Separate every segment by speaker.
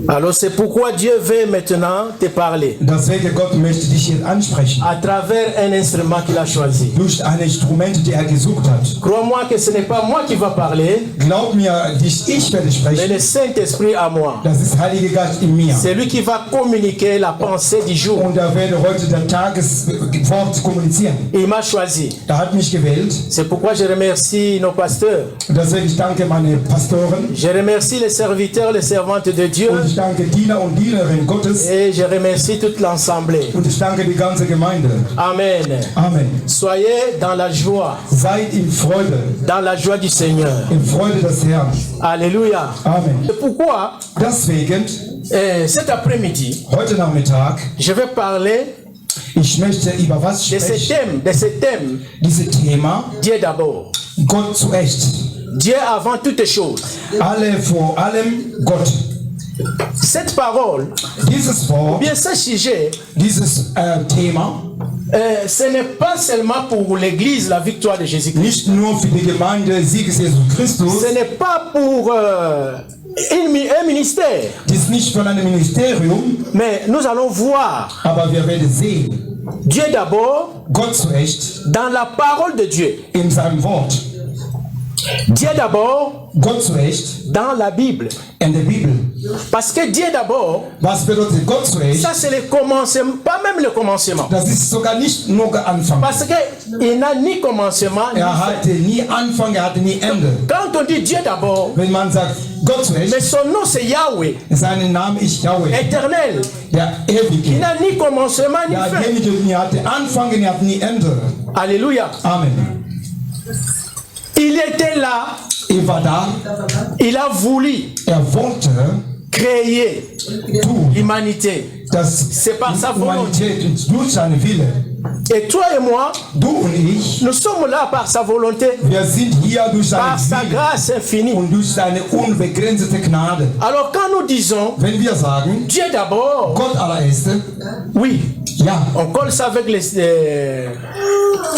Speaker 1: Alors c'est pourquoi Dieu veut maintenant te parler.
Speaker 2: Deswegen Gott möchte dich hier ansprechen.
Speaker 1: À travers un instrument qu'il a choisi.
Speaker 2: Durch ein Instrument, das gesucht hat.
Speaker 1: Crois-moi que ce n'est pas moi qui va parler.
Speaker 2: Glaub mir, ich werde
Speaker 1: Mais
Speaker 2: sprechen.
Speaker 1: le Saint-Esprit à moi.
Speaker 2: Das ist Heilige Geist in mir.
Speaker 1: C'est lui qui va communiquer la pensée du jour.
Speaker 2: Und er werde heute das Tageswort kommunizieren.
Speaker 1: Il m'a choisi.
Speaker 2: Er hat mich gewählt.
Speaker 1: C'est pourquoi je remercie nos pasteurs.
Speaker 2: Deswegen ich danke meine Pastoren.
Speaker 1: Je remercie les serviteurs, les servantes de Dieu.
Speaker 2: Und ich danke Diener und Dienerinnen Gottes.
Speaker 1: Et je remercie toute l'assemblée.
Speaker 2: Und ich danke die ganze Gemeinde.
Speaker 1: Amen.
Speaker 2: Amen.
Speaker 1: Soyez dans la joie.
Speaker 2: Seid in Freude.
Speaker 1: Dans la joie du Seigneur.
Speaker 2: In Freude des Herrn.
Speaker 1: Alléluia.
Speaker 2: Amen.
Speaker 1: C'est pourquoi,
Speaker 2: Deswegen,
Speaker 1: cet après-midi,
Speaker 2: heute Nachmittag,
Speaker 1: je vais parler
Speaker 2: ich möchte über was sprechen.
Speaker 1: de ce thème.
Speaker 2: Dieses Thema,
Speaker 1: Dieu d'abord.
Speaker 2: Gott zuerst.
Speaker 1: Dieu avant toutes choses.
Speaker 2: Alle vor allem Gott.
Speaker 1: Cette parole,
Speaker 2: Dieses
Speaker 1: ou
Speaker 2: Wort,
Speaker 1: bien ce sujet,
Speaker 2: dieses Thema,
Speaker 1: ce n'est pas seulement pour l'Église la victoire de Jésus-Christ.
Speaker 2: nicht nur für die Gemeinde Sieges Jesus Christus,
Speaker 1: Ce n'est pas pour un ministère.
Speaker 2: das ist nicht von einem Ministerium,
Speaker 1: Mais nous allons voir
Speaker 2: aber wir werden sehen,
Speaker 1: Dieu d'abord
Speaker 2: Gott zuerst
Speaker 1: dans la parole de Dieu.
Speaker 2: in seinem Wort.
Speaker 1: Dieu d'abord
Speaker 2: Gott zuerst
Speaker 1: dans la Bible.
Speaker 2: in der Bibel.
Speaker 1: Parce que Dieu d'abord,
Speaker 2: Was bedeutet Gott zuerst?
Speaker 1: ça c'est le commencement, pas même le commencement.
Speaker 2: Das ist sogar nicht nur der Anfang.
Speaker 1: Parce qu'il n'a ni commencement ni fin.
Speaker 2: Hatte nie Anfang, er hatte nie Ende.
Speaker 1: Quand on dit Dieu d'abord,
Speaker 2: Wenn man sagt Gott zuerst,
Speaker 1: mais son nom c'est Yahweh,
Speaker 2: sein Name ist Yahweh,
Speaker 1: éternel.
Speaker 2: der
Speaker 1: Il
Speaker 2: Ewige.
Speaker 1: n'a ni commencement ni fin.
Speaker 2: Derjenige, der hatte Anfang und er hat nie Ende.
Speaker 1: Alléluia.
Speaker 2: Amen.
Speaker 1: Il était là,
Speaker 2: Er war da,
Speaker 1: il a voulu
Speaker 2: er wollte
Speaker 1: créer
Speaker 2: tun,
Speaker 1: l'humanité.
Speaker 2: dass
Speaker 1: C'est par sa volonté.
Speaker 2: Humanität durch seine Wille,
Speaker 1: Et toi et moi,
Speaker 2: du und ich,
Speaker 1: nous sommes là par sa volonté,
Speaker 2: wir sind hier durch seine
Speaker 1: par sa
Speaker 2: Wille
Speaker 1: grâce infinie.
Speaker 2: und durch seine unbegrenzte Gnade.
Speaker 1: Alors quand nous disons
Speaker 2: Wenn wir sagen,
Speaker 1: Dieu d'abord,
Speaker 2: Gott allererste,
Speaker 1: oui,
Speaker 2: ja,
Speaker 1: on colle ça avec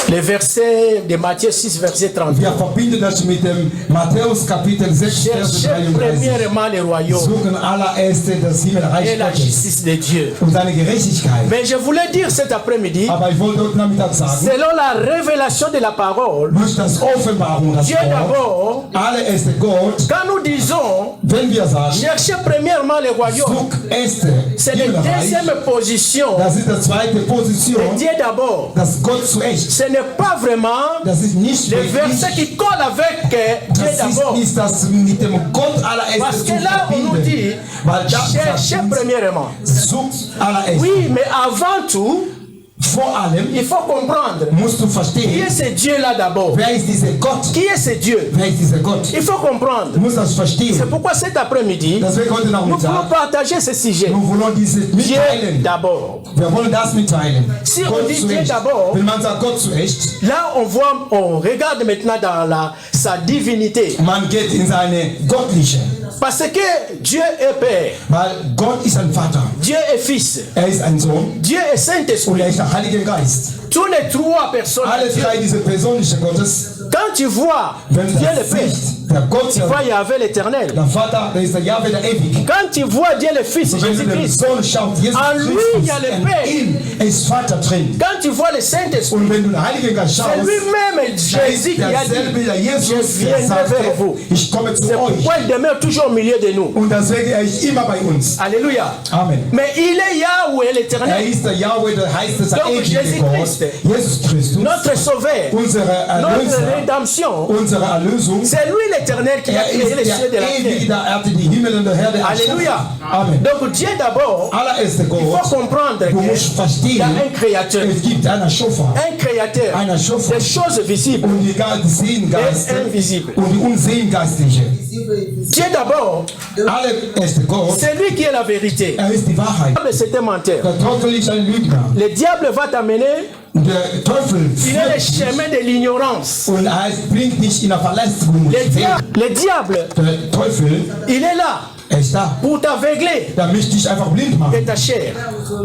Speaker 1: les versets de Matthieu 6, verset 30.
Speaker 2: wir verbinden das mit dem Matthäus Kapitel 6, Vers
Speaker 1: Cherchez
Speaker 2: 33.
Speaker 1: premièrement le royaume
Speaker 2: Suchen allererste das Himmelreich
Speaker 1: et la
Speaker 2: Gottes
Speaker 1: justice de Dieu.
Speaker 2: und seine Gerechtigkeit.
Speaker 1: Mais je voulais dire cet après-midi,
Speaker 2: Aber ich wollte heute Nachmittag sagen,
Speaker 1: selon la révélation de la parole,
Speaker 2: durch das Offenbarung, das
Speaker 1: Dieu
Speaker 2: Wort,
Speaker 1: d'abord,
Speaker 2: allererste Gott,
Speaker 1: quand nous disons
Speaker 2: wenn wir sagen,
Speaker 1: cherchez premièrement le royaume,
Speaker 2: such erste
Speaker 1: c'est la
Speaker 2: Himmelreich,
Speaker 1: deuxième position
Speaker 2: das ist die zweite Position,
Speaker 1: de Dieu d'abord.
Speaker 2: das Gott zuerst.
Speaker 1: Ce n'est pas vraiment
Speaker 2: Das ist nicht
Speaker 1: le
Speaker 2: wirklich,
Speaker 1: verset qui colle avec Dieu
Speaker 2: das ist
Speaker 1: d'abord.
Speaker 2: nicht das mit dem Gott allererste
Speaker 1: Parce
Speaker 2: zu
Speaker 1: que là, on nous
Speaker 2: verbinden.
Speaker 1: dit,
Speaker 2: Weil das
Speaker 1: cherchez
Speaker 2: sagt uns,
Speaker 1: premièrement.
Speaker 2: sucht allererste.
Speaker 1: Oui, mais avant tout,
Speaker 2: Vor allem
Speaker 1: il faut comprendre
Speaker 2: musst du
Speaker 1: qui
Speaker 2: verstehen,
Speaker 1: est ce Dieu-là d'abord.
Speaker 2: wer ist dieser Gott?
Speaker 1: Qui est ce Dieu?
Speaker 2: Wer ist dieser Gott?
Speaker 1: Il faut comprendre.
Speaker 2: Du musst das
Speaker 1: C'est
Speaker 2: verstehen.
Speaker 1: pourquoi cet après-midi,
Speaker 2: Deswegen heute
Speaker 1: nous voulons
Speaker 2: Nachmittag,
Speaker 1: partager ce sujet.
Speaker 2: wir wollen dieses
Speaker 1: Dieu
Speaker 2: mitteilen.
Speaker 1: d'abord.
Speaker 2: Wir wollen das mitteilen.
Speaker 1: Si on
Speaker 2: Gott
Speaker 1: dit Dieu
Speaker 2: zuerst.
Speaker 1: d'abord,
Speaker 2: Wenn man sagt Gott zuerst,
Speaker 1: là on regarde maintenant dans sa divinité.
Speaker 2: man geht in seine göttliche.
Speaker 1: Parce que Dieu est Père,
Speaker 2: Weil Gott ist ein Vater.
Speaker 1: Dieu est Fils,
Speaker 2: Er ist ein Sohn
Speaker 1: Dieu est
Speaker 2: und
Speaker 1: Saint-Esprit.
Speaker 2: er ist der Heilige Geist.
Speaker 1: Tous les trois personnes.
Speaker 2: Alle drei diese persönliche Gottes,
Speaker 1: Quand tu vois
Speaker 2: wenn
Speaker 1: Dieu le
Speaker 2: das
Speaker 1: Père,
Speaker 2: siehst, der Gott,
Speaker 1: tu vois Yahvé l'éternel.
Speaker 2: der Vater, der ist der Jahwe, der ewig.
Speaker 1: Quand tu vois Dieu le Fils,
Speaker 2: Wenn du den
Speaker 1: Jésus-Christ.
Speaker 2: Sohn schaust, Jesus
Speaker 1: En lui, il y a le
Speaker 2: Christus,
Speaker 1: Père.
Speaker 2: in ihm ist Vater drin.
Speaker 1: Quand tu vois le Saint-Esprit,
Speaker 2: Und wenn du den Heiligen Geist
Speaker 1: c'est
Speaker 2: schaust,
Speaker 1: lui-même
Speaker 2: da ist
Speaker 1: Jésus qui a
Speaker 2: derselbe,
Speaker 1: dit,
Speaker 2: der Jesus,
Speaker 1: je
Speaker 2: der
Speaker 1: viendrai
Speaker 2: sagte,
Speaker 1: vers vous.
Speaker 2: ich komme zu
Speaker 1: C'est
Speaker 2: euch.
Speaker 1: pourquoi il demeure toujours au milieu de nous.
Speaker 2: Und deswegen, er ist immer bei uns.
Speaker 1: Alléluia.
Speaker 2: Amen.
Speaker 1: Mais il est Yahweh
Speaker 2: Er
Speaker 1: l'éternel,
Speaker 2: ist der Yahweh, der heißt es, der
Speaker 1: Donc,
Speaker 2: ewige
Speaker 1: Jesus
Speaker 2: Gott.
Speaker 1: Christ.
Speaker 2: Jesus Christus,
Speaker 1: notre sauveur,
Speaker 2: unsere
Speaker 1: notre
Speaker 2: Erlöser,
Speaker 1: rédemption.
Speaker 2: unsere Erlösung.
Speaker 1: C'est lui l'éternel qui a
Speaker 2: Er
Speaker 1: créé
Speaker 2: ist
Speaker 1: les cieux et
Speaker 2: der
Speaker 1: la
Speaker 2: ewige,
Speaker 1: terre.
Speaker 2: der hatte die Himmel und der Erde erschaffen.
Speaker 1: Alléluia.
Speaker 2: Amen.
Speaker 1: Donc Dieu d'abord,
Speaker 2: Allererste
Speaker 1: il faut
Speaker 2: Gott,
Speaker 1: comprendre
Speaker 2: du musst
Speaker 1: qu'il y a
Speaker 2: verstehen,
Speaker 1: un créateur.
Speaker 2: es gibt einen Schöpfer.
Speaker 1: Un créateur
Speaker 2: Einer Schöpfer.
Speaker 1: des choses visibles
Speaker 2: Und die Sehengeister
Speaker 1: et invisibles.
Speaker 2: und die Unsehengeistliche.
Speaker 1: Dieu d'abord,
Speaker 2: Allererste Gott,
Speaker 1: c'est lui qui est la vérité.
Speaker 2: er ist die Wahrheit.
Speaker 1: Le diable, c'est un menteur.
Speaker 2: Der Teufel ist ein Lügner.
Speaker 1: Le diable va t'amener
Speaker 2: Der Teufel
Speaker 1: il est le
Speaker 2: führt dich
Speaker 1: chemin de l'ignorance.
Speaker 2: und er bringt dich in eine Verletzung.
Speaker 1: Le diable,
Speaker 2: Der Teufel,
Speaker 1: il est là.
Speaker 2: er ich da,
Speaker 1: pour t'aveugler
Speaker 2: damit ich dich einfach blind
Speaker 1: de
Speaker 2: mache.
Speaker 1: ta chair.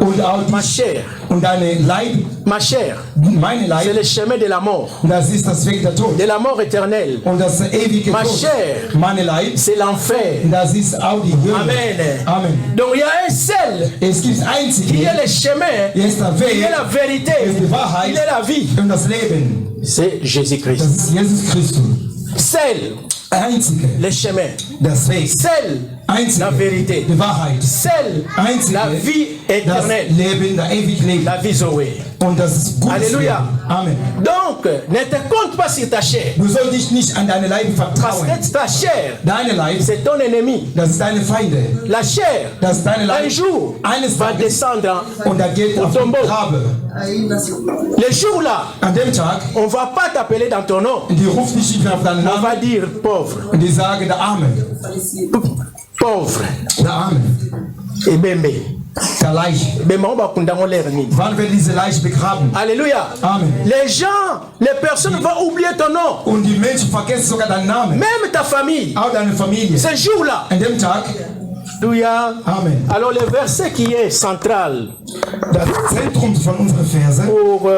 Speaker 2: Und auch
Speaker 1: Ma
Speaker 2: dich
Speaker 1: chair,
Speaker 2: und deine Leib,
Speaker 1: ma chair,
Speaker 2: meine
Speaker 1: c'est
Speaker 2: Leib,
Speaker 1: le chemin de la mort,
Speaker 2: das ist das Weg der Tod.
Speaker 1: de la mort éternelle.
Speaker 2: Und das ewige
Speaker 1: Ma
Speaker 2: Tod.
Speaker 1: chair,
Speaker 2: Meine Leib,
Speaker 1: c'est l'enfer.
Speaker 2: das ist auch die Hölle.
Speaker 1: Amen.
Speaker 2: Amen.
Speaker 1: Donc il y a un seul
Speaker 2: Es gibt
Speaker 1: qui
Speaker 2: einzige,
Speaker 1: est le chemin,
Speaker 2: hier ist der
Speaker 1: qui est
Speaker 2: Weg,
Speaker 1: la vérité,
Speaker 2: hier ist die
Speaker 1: il
Speaker 2: Wahrheit
Speaker 1: est la vie.
Speaker 2: und das Leben.
Speaker 1: C'est Jésus-Christ.
Speaker 2: Das ist Jesus Christus.
Speaker 1: Seul
Speaker 2: Einzige,
Speaker 1: le chemin,
Speaker 2: das Weg,
Speaker 1: seul
Speaker 2: einzige,
Speaker 1: la vérité,
Speaker 2: die Wahrheit,
Speaker 1: seul
Speaker 2: einzige,
Speaker 1: la vie
Speaker 2: das
Speaker 1: éternelle,
Speaker 2: Leben, der ewige Leben.
Speaker 1: la vie Zoé.
Speaker 2: Und das ist gut.
Speaker 1: Alléluia.
Speaker 2: Amen.
Speaker 1: Donc, ne te compte pas sur ta chair,
Speaker 2: Du sollst dich nicht an deine Leib
Speaker 1: parce
Speaker 2: vertrauen.
Speaker 1: que ta chair,
Speaker 2: Deine Leib,
Speaker 1: c'est ton ennemi.
Speaker 2: das ist deine Feinde.
Speaker 1: La chair,
Speaker 2: Das ist deine
Speaker 1: un
Speaker 2: Leib.
Speaker 1: jour,
Speaker 2: Eines
Speaker 1: va
Speaker 2: Tages.
Speaker 1: descendre.
Speaker 2: Und da geht auf
Speaker 1: Tombeau.
Speaker 2: den Grabe.
Speaker 1: Le jour-là,
Speaker 2: An dem Tag,
Speaker 1: on ne va pas t'appeler dans ton nom.
Speaker 2: die ruft dich nicht mehr auf deinen
Speaker 1: On
Speaker 2: Namen
Speaker 1: va dire pauvre,
Speaker 2: und die sagen, der Arme,
Speaker 1: pauvre,
Speaker 2: der Arme,
Speaker 1: et bembe.
Speaker 2: der Leiche.
Speaker 1: Bembe, on va condamner l'air nid.
Speaker 2: Wann wird diese Leiche begraben?
Speaker 1: Alléluia.
Speaker 2: Amen.
Speaker 1: Les gens, les personnes vont oublier ton nom.
Speaker 2: Und die Menschen vergessen sogar deinen Namen.
Speaker 1: Même ta famille.
Speaker 2: Auch deine Familie.
Speaker 1: Ce jour-là.
Speaker 2: An dem Tag,
Speaker 1: Alléluia.
Speaker 2: Amen.
Speaker 1: Alors le verset qui est central
Speaker 2: Das Zentrum von unseren Verse,
Speaker 1: pour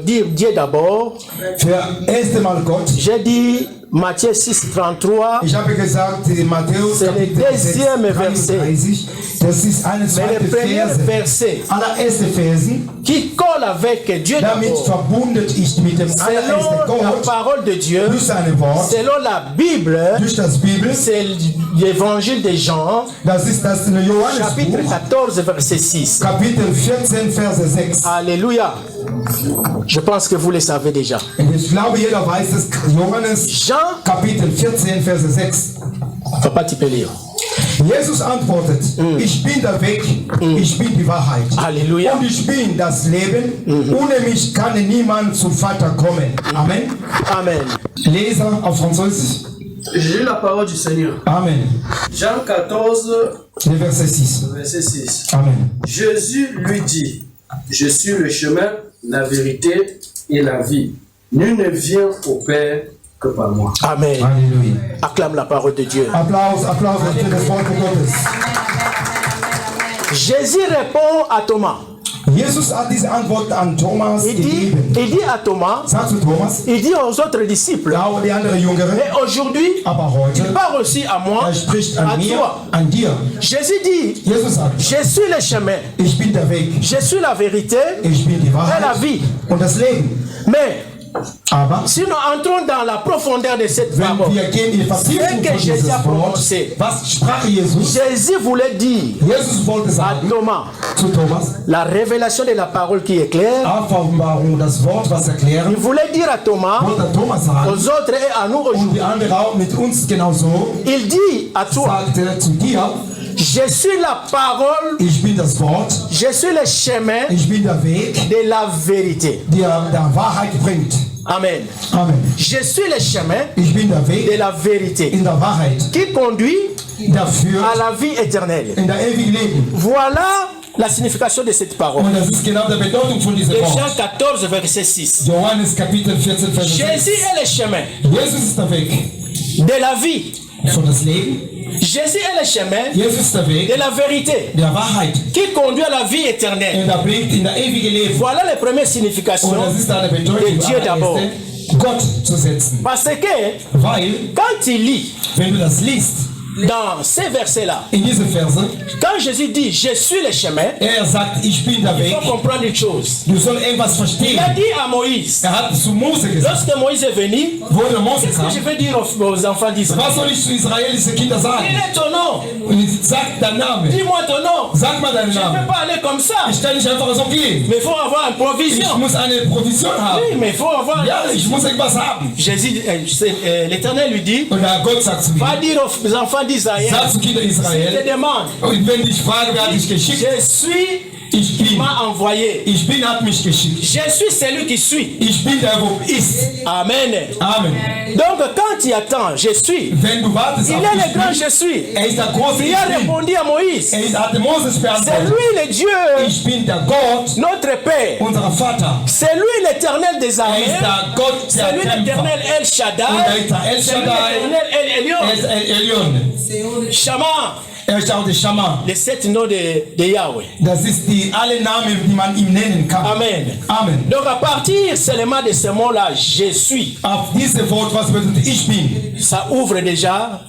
Speaker 1: dire Dieu d'abord,
Speaker 2: für erste Mal Gott.
Speaker 1: j'ai dit Matthieu 6, 33.
Speaker 2: Ich habe gesagt, Matthäus
Speaker 1: C'est le
Speaker 2: Kapitel 6,
Speaker 1: deuxième verset.
Speaker 2: 33, das ist eine
Speaker 1: Mais
Speaker 2: zweite
Speaker 1: le premier
Speaker 2: Verse.
Speaker 1: verset
Speaker 2: Allererste Versen,
Speaker 1: qui colle avec Dieu
Speaker 2: damit
Speaker 1: d'abord,
Speaker 2: verbundet ist mit dem allerersten
Speaker 1: selon la
Speaker 2: Gott,
Speaker 1: parole de Dieu,
Speaker 2: durch seine Wort,
Speaker 1: selon la Bible,
Speaker 2: durch das Bibel,
Speaker 1: c'est l'évangile de Jean,
Speaker 2: das ist das
Speaker 1: chapitre
Speaker 2: Johannesbuch,
Speaker 1: 14, verset 6.
Speaker 2: Kapitel 14, Verse 6.
Speaker 1: Alléluia. Je pense que vous le savez déjà.
Speaker 2: Und ich glaube, jeder weiß es, Johannes,
Speaker 1: Jean,
Speaker 2: Kapitel 14, Verse 6.
Speaker 1: papa, tu peux lire.
Speaker 2: Jesus antwortet, ich bin der Weg, ich bin die Wahrheit.
Speaker 1: Alléluia.
Speaker 2: Und ich bin das Leben, ohne mich kann niemand zum Vater kommen. Amen.
Speaker 1: Amen.
Speaker 2: Leser auf Französisch.
Speaker 3: J'ai lu la parole du Seigneur.
Speaker 2: Amen.
Speaker 3: Jean 14,
Speaker 2: Le Verset 6.
Speaker 3: verset 6.
Speaker 2: Amen.
Speaker 3: Jésus lui dit, je suis le chemin, la vérité et la vie. Nul ne vient au Père que par moi.
Speaker 1: Amen.
Speaker 2: Halleluja.
Speaker 1: Acclame la parole de Dieu.
Speaker 2: Applaus, Applaus für das Wort Gottes.
Speaker 1: Jésus répond à Thomas.
Speaker 2: Jesus hat diese Antwort an Thomas gegeben.
Speaker 1: Il dit à Thomas,
Speaker 2: Sag zu Thomas,
Speaker 1: il dit aux autres disciples,
Speaker 2: auch die anderen Jüngeren,
Speaker 1: et aujourd'hui,
Speaker 2: aber heute,
Speaker 1: il parle aussi à moi,
Speaker 2: spricht
Speaker 1: à
Speaker 2: an mir,
Speaker 1: toi.
Speaker 2: an dir.
Speaker 1: Jésus dit,
Speaker 2: Jesus sagt,
Speaker 1: je suis le chemin,
Speaker 2: ich bin der Weg,
Speaker 1: je suis la vérité
Speaker 2: ich bin die
Speaker 1: et la
Speaker 2: Wahrheit
Speaker 1: vie.
Speaker 2: und das Leben.
Speaker 1: Mais
Speaker 2: Aber
Speaker 1: si nous entrons dans la profondeur de cette
Speaker 2: wenn
Speaker 1: parole,
Speaker 2: wir gehen in die Vertiefung
Speaker 1: que
Speaker 2: von
Speaker 1: Jesus
Speaker 2: dieses
Speaker 1: a
Speaker 2: Wort,
Speaker 1: prononcé.
Speaker 2: was sprach Jesus?
Speaker 1: Jésus voulait dire
Speaker 2: Jesus wollte
Speaker 1: à
Speaker 2: sagen
Speaker 1: Thomas,
Speaker 2: zu Thomas,
Speaker 1: la révélation de la parole qui est claire,
Speaker 2: Offenbarung, das Wort, was erklären,
Speaker 1: il voulait dire à Thomas,
Speaker 2: wollte Thomas sagen,
Speaker 1: aux autres et à nous
Speaker 2: und
Speaker 1: aujourd'hui,
Speaker 2: die andere auch mit uns genauso,
Speaker 1: il dit à toi,
Speaker 2: sagte zu dir,
Speaker 1: je suis la parole,
Speaker 2: ich bin das Wort,
Speaker 1: je suis le chemin
Speaker 2: ich bin der Weg,
Speaker 1: de la vérité.
Speaker 2: der Wahrheit bringt.
Speaker 1: Amen.
Speaker 2: Amen.
Speaker 1: Je suis le chemin
Speaker 2: Ich bin der
Speaker 1: de
Speaker 2: Weg
Speaker 1: la vérité
Speaker 2: in der Wahrheit,
Speaker 1: qui conduit
Speaker 2: der führt
Speaker 1: à la vie éternelle.
Speaker 2: in der ewigen Leben.
Speaker 1: Voilà la signification de cette parole.
Speaker 2: Und das ist genau die Bedeutung von diesem
Speaker 1: De
Speaker 2: Wort.
Speaker 1: Jean 14, verset 6.
Speaker 2: Johannes Kapitel 14, Vers 6.
Speaker 1: Jésus est le chemin
Speaker 2: Jesus ist der Weg
Speaker 1: de la vie.
Speaker 2: von das Leben.
Speaker 1: Jésus est le chemin
Speaker 2: Jesus ist der Weg
Speaker 1: de la vérité
Speaker 2: der Wahrheit.
Speaker 1: qui conduit à la vie éternelle.
Speaker 2: Und er bringt in der ewige Leben.
Speaker 1: Voilà les premières
Speaker 2: Und
Speaker 1: significations.
Speaker 2: das ist eine Bedeutung,
Speaker 1: Dieu d'abord.
Speaker 2: Gott zu setzen.
Speaker 1: Parce que
Speaker 2: Weil,
Speaker 1: quand tu lis
Speaker 2: wenn du das liest,
Speaker 1: dans ces versets-là,
Speaker 2: in diese Verse,
Speaker 1: quand Jésus dit je suis le chemin,
Speaker 2: er sagt, ich bin der
Speaker 1: il
Speaker 2: Weg.
Speaker 1: faut comprendre une chose.
Speaker 2: Du sollst irgendwas
Speaker 1: Il a
Speaker 2: verstehen.
Speaker 1: dit à Moïse,
Speaker 2: Er hat zu Mose gesagt,
Speaker 1: lorsque Moïse est venu,
Speaker 2: wo der Mose
Speaker 1: qu'est-ce que
Speaker 2: kam,
Speaker 1: je vais dire aux enfants d'Israël?
Speaker 2: was soll ich zu israelischen Kindern sagen?
Speaker 1: Quel est ton nom?
Speaker 2: Und sag deinen Namen.
Speaker 1: Dis-moi ton nom.
Speaker 2: Sag mal deinen
Speaker 1: Je ne peux
Speaker 2: Namen.
Speaker 1: pas aller comme ça.
Speaker 2: Ich kann nicht einfach so gehen.
Speaker 1: Mais il faut avoir une
Speaker 2: Ich
Speaker 1: provision.
Speaker 2: muss eine Provision haben.
Speaker 1: Oui, mais il faut avoir.
Speaker 2: Ja, ich muss irgendwas haben.
Speaker 1: Jésus, l'Éternel lui dit,
Speaker 2: Und der Gott sagt zu mir,
Speaker 1: va dire aux enfants d'Israël,
Speaker 2: sag zu Kindern
Speaker 1: je
Speaker 2: Israel,
Speaker 1: te demande,
Speaker 2: und wenn ich frage, wer hat dich geschickt?
Speaker 1: je suis,
Speaker 2: Ich bin.
Speaker 1: m'a envoyé.
Speaker 2: Ich bin, hat mich geschickt.
Speaker 1: Je suis celui qui suis.
Speaker 2: Ich bin der, wo ist.
Speaker 1: Amen.
Speaker 2: Amen.
Speaker 1: Donc quand tu attends, je suis.
Speaker 2: Wenn du wartest
Speaker 1: Il
Speaker 2: auf
Speaker 1: est le
Speaker 2: ich
Speaker 1: grand
Speaker 2: bin,
Speaker 1: je suis.
Speaker 2: er ist der große
Speaker 1: Il a
Speaker 2: Ich bin.
Speaker 1: répondu à Moïse.
Speaker 2: Er hat Moses
Speaker 1: C'est
Speaker 2: beantwortet.
Speaker 1: lui le Dieu,
Speaker 2: Ich bin der Gott,
Speaker 1: notre Père.
Speaker 2: unser Vater.
Speaker 1: C'est lui l'éternel des
Speaker 2: Er
Speaker 1: armées.
Speaker 2: ist der Gott,
Speaker 1: C'est
Speaker 2: der
Speaker 1: lui
Speaker 2: Kämpfer.
Speaker 1: l'éternel El
Speaker 2: Und er
Speaker 1: Shaddai.
Speaker 2: ist der El
Speaker 1: C'est lui
Speaker 2: Shaddai.
Speaker 1: l'éternel El
Speaker 2: Er
Speaker 1: Elyon.
Speaker 2: ist El Elyon.
Speaker 1: Shama.
Speaker 2: ist auch der Schama.
Speaker 1: Les 7 noms de Yahweh.
Speaker 2: Das ist alle Namen, die man ihm nennen kann.
Speaker 1: Amen.
Speaker 2: Amen.
Speaker 1: Donc à partir seulement de ce mot-là, je suis,
Speaker 2: Auf dieses Wort, was bedeutet ich bin,
Speaker 1: ça ouvre déjà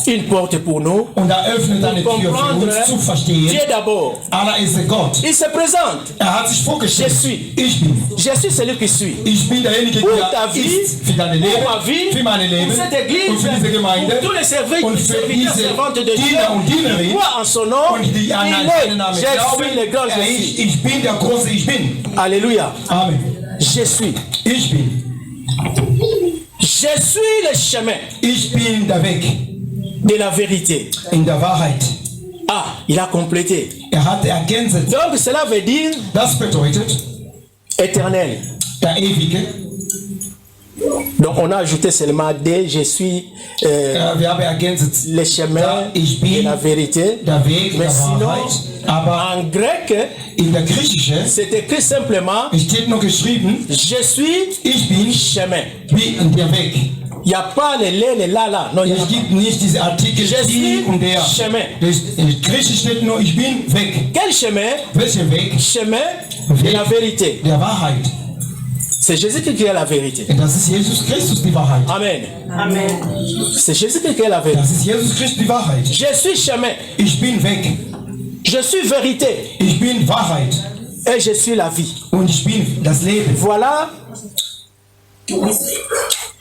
Speaker 1: une porte pour nous.
Speaker 2: und da öffnet eine Tür für
Speaker 1: Comprendre
Speaker 2: uns zu verstehen.
Speaker 1: Dieu d'abord.
Speaker 2: Allah ist der Gott.
Speaker 1: Il se présente.
Speaker 2: Hat sich vorgestellt.
Speaker 1: Je suis.
Speaker 2: Ich bin.
Speaker 1: Je suis celui qui suis.
Speaker 2: Ich bin derjenige,
Speaker 1: Pour
Speaker 2: der
Speaker 1: ta vie,
Speaker 2: ist für dein Leben,
Speaker 1: pour ma vie,
Speaker 2: für mein Leben
Speaker 1: pour cette église,
Speaker 2: und für diese Gemeinde
Speaker 1: pour tous les serviteurs
Speaker 2: und für diese
Speaker 1: servantes de Dieu,
Speaker 2: Diener und
Speaker 1: qui
Speaker 2: Dienerinnen
Speaker 1: croient en son nom,
Speaker 2: und die an
Speaker 1: il
Speaker 2: seinen
Speaker 1: est,
Speaker 2: Namen
Speaker 1: je
Speaker 2: glauben.
Speaker 1: suis le grand je suis.
Speaker 2: Ich bin der große Ich bin.
Speaker 1: Alléluia.
Speaker 2: Amen.
Speaker 1: Je suis.
Speaker 2: Ich bin.
Speaker 1: Je suis le chemin
Speaker 2: Ich bin der Weg
Speaker 1: de la vérité.
Speaker 2: in der Wahrheit.
Speaker 1: Ah, il a complété.
Speaker 2: Hat ergänzt.
Speaker 1: Donc cela veut dire
Speaker 2: Das bedeutet,
Speaker 1: éternel.
Speaker 2: der Ewige.
Speaker 1: Donc on a ajouté seulement des, je suis
Speaker 2: Wir haben ergänzt
Speaker 1: le chemin
Speaker 2: ich
Speaker 1: de
Speaker 2: bin
Speaker 1: la vérité.
Speaker 2: der Weg
Speaker 1: Mais
Speaker 2: der
Speaker 1: sinon,
Speaker 2: Wahrheit. Aber
Speaker 1: en grec,
Speaker 2: in der Griechische
Speaker 1: c'est écrit simplement
Speaker 2: steht noch geschrieben,
Speaker 1: je suis
Speaker 2: ich bin
Speaker 1: chemin.
Speaker 2: wie der Weg.
Speaker 1: Il n'y a pas les lé, les là, là. Non, il y a
Speaker 2: Es gibt nicht diese Artikel
Speaker 1: Je
Speaker 2: die
Speaker 1: suis
Speaker 2: und der.
Speaker 1: chemin.
Speaker 2: In Griechisch steht nur, ich bin Weg.
Speaker 1: Quel chemin?
Speaker 2: Welcher Weg?
Speaker 1: Chemin de la vérité.
Speaker 2: Der Wahrheit.
Speaker 1: C'est Jésus qui est la vérité.
Speaker 2: Und das ist Jesus Christus, die Wahrheit.
Speaker 1: Amen.
Speaker 4: Amen.
Speaker 1: C'est Jésus qui est la vérité.
Speaker 2: Das ist Jesus Christus, die Wahrheit.
Speaker 1: Je suis chemin.
Speaker 2: Ich bin Weg.
Speaker 1: Je suis vérité.
Speaker 2: Ich bin Wahrheit.
Speaker 1: Et je suis la vie.
Speaker 2: Und ich bin das Leben.
Speaker 1: Voilà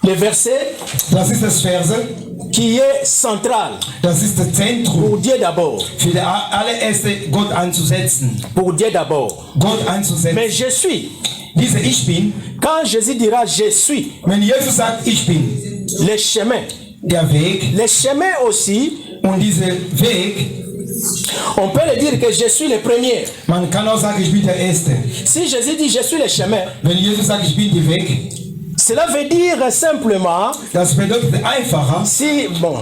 Speaker 1: le verset
Speaker 2: Das ist das Verse.
Speaker 1: qui est central
Speaker 2: Das ist das Zentrum.
Speaker 1: pour Dieu d'abord.
Speaker 2: Für die allererste Gott einzusetzen.
Speaker 1: Pour Dieu d'abord.
Speaker 2: Gott einzusetzen.
Speaker 1: Mais je suis.
Speaker 2: Diese Ich bin,
Speaker 1: Quand Jésus dira je suis,
Speaker 2: wenn Jesus sagt, ich bin,
Speaker 1: le chemin.
Speaker 2: der Weg
Speaker 1: Le chemin aussi,
Speaker 2: und dieser Weg,
Speaker 1: on peut le dire que je suis le premier.
Speaker 2: man kann auch sagen, ich bin der Erste.
Speaker 1: Si Jésus dit je suis le chemin,
Speaker 2: Wenn Jesus sagt, ich bin der Weg,
Speaker 1: cela veut dire simplement,
Speaker 2: das bedeutet einfacher,
Speaker 1: si, bon,